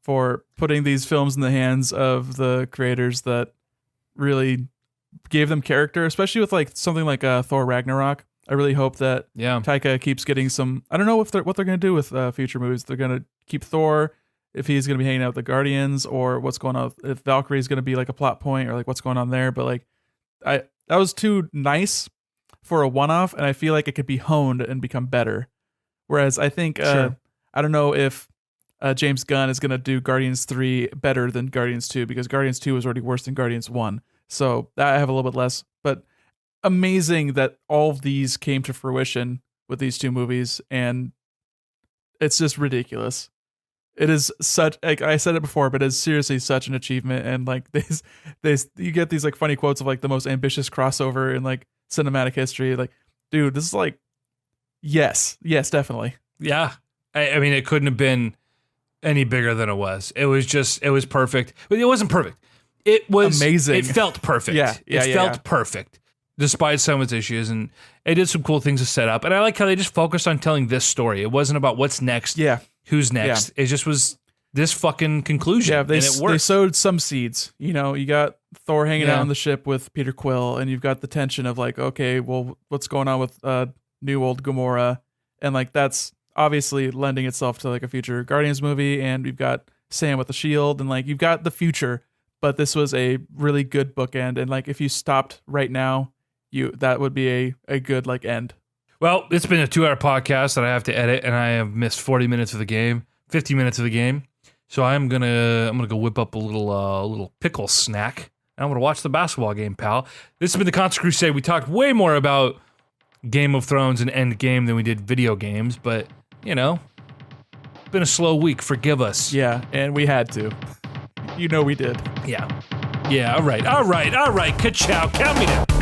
for putting these films in the hands of the creators that really gave them character, especially with like something like Thor Ragnarok. I really hope that Taika keeps getting some. I don't know what they're going to do with future movies. They're going to keep Thor, if he's going to be hanging out with the Guardians, or what's going on, if Valkyrie is going to be like a plot point, or like what's going on there. But like, that was too nice for a one-off, and I feel like it could be honed and become better. Whereas I think I don't know if James Gunn is going to do Guardians 3 better than Guardians 2, because Guardians 2 was already worse than Guardians 1. So I have a little bit less, but amazing that all of these came to fruition with these 2 movies, and it's just ridiculous. It is such, like I said it before, but it's seriously such an achievement. And like you get these like funny quotes of like the most ambitious crossover in like cinematic history. Like, dude, this is like, yes, definitely. Yeah. I mean, it couldn't have been any bigger than it was. It was perfect, but it wasn't perfect. It was amazing. It felt perfect. It felt perfect despite some of its issues, and it did some cool things to set up. And I like how they just focused on telling this story. It wasn't about what's next. Yeah. who's next. It just was this fucking conclusion. Yeah, and it worked. they sowed some seeds. You know, you got Thor hanging out on the ship with Peter Quill, and you've got the tension of like, okay, well, what's going on with new old Gamora, and like that's obviously lending itself to like a future Guardians movie, and we've got Sam with the shield, and like you've got the future. But this was a really good bookend, and like if you stopped right now, that would be a good like end. Well, it's been a 2-hour podcast that I have to edit, and I have missed 40 minutes of the game, 50 minutes of the game. So I'm gonna go whip up a little pickle snack, and I'm gonna watch the basketball game, pal. This has been the Constant Crusade. We talked way more about Game of Thrones and Endgame than we did video games, but you know, it's been a slow week. Forgive us. Yeah, and we had to. You know we did. Yeah. All right. Ka-chow. Count me down.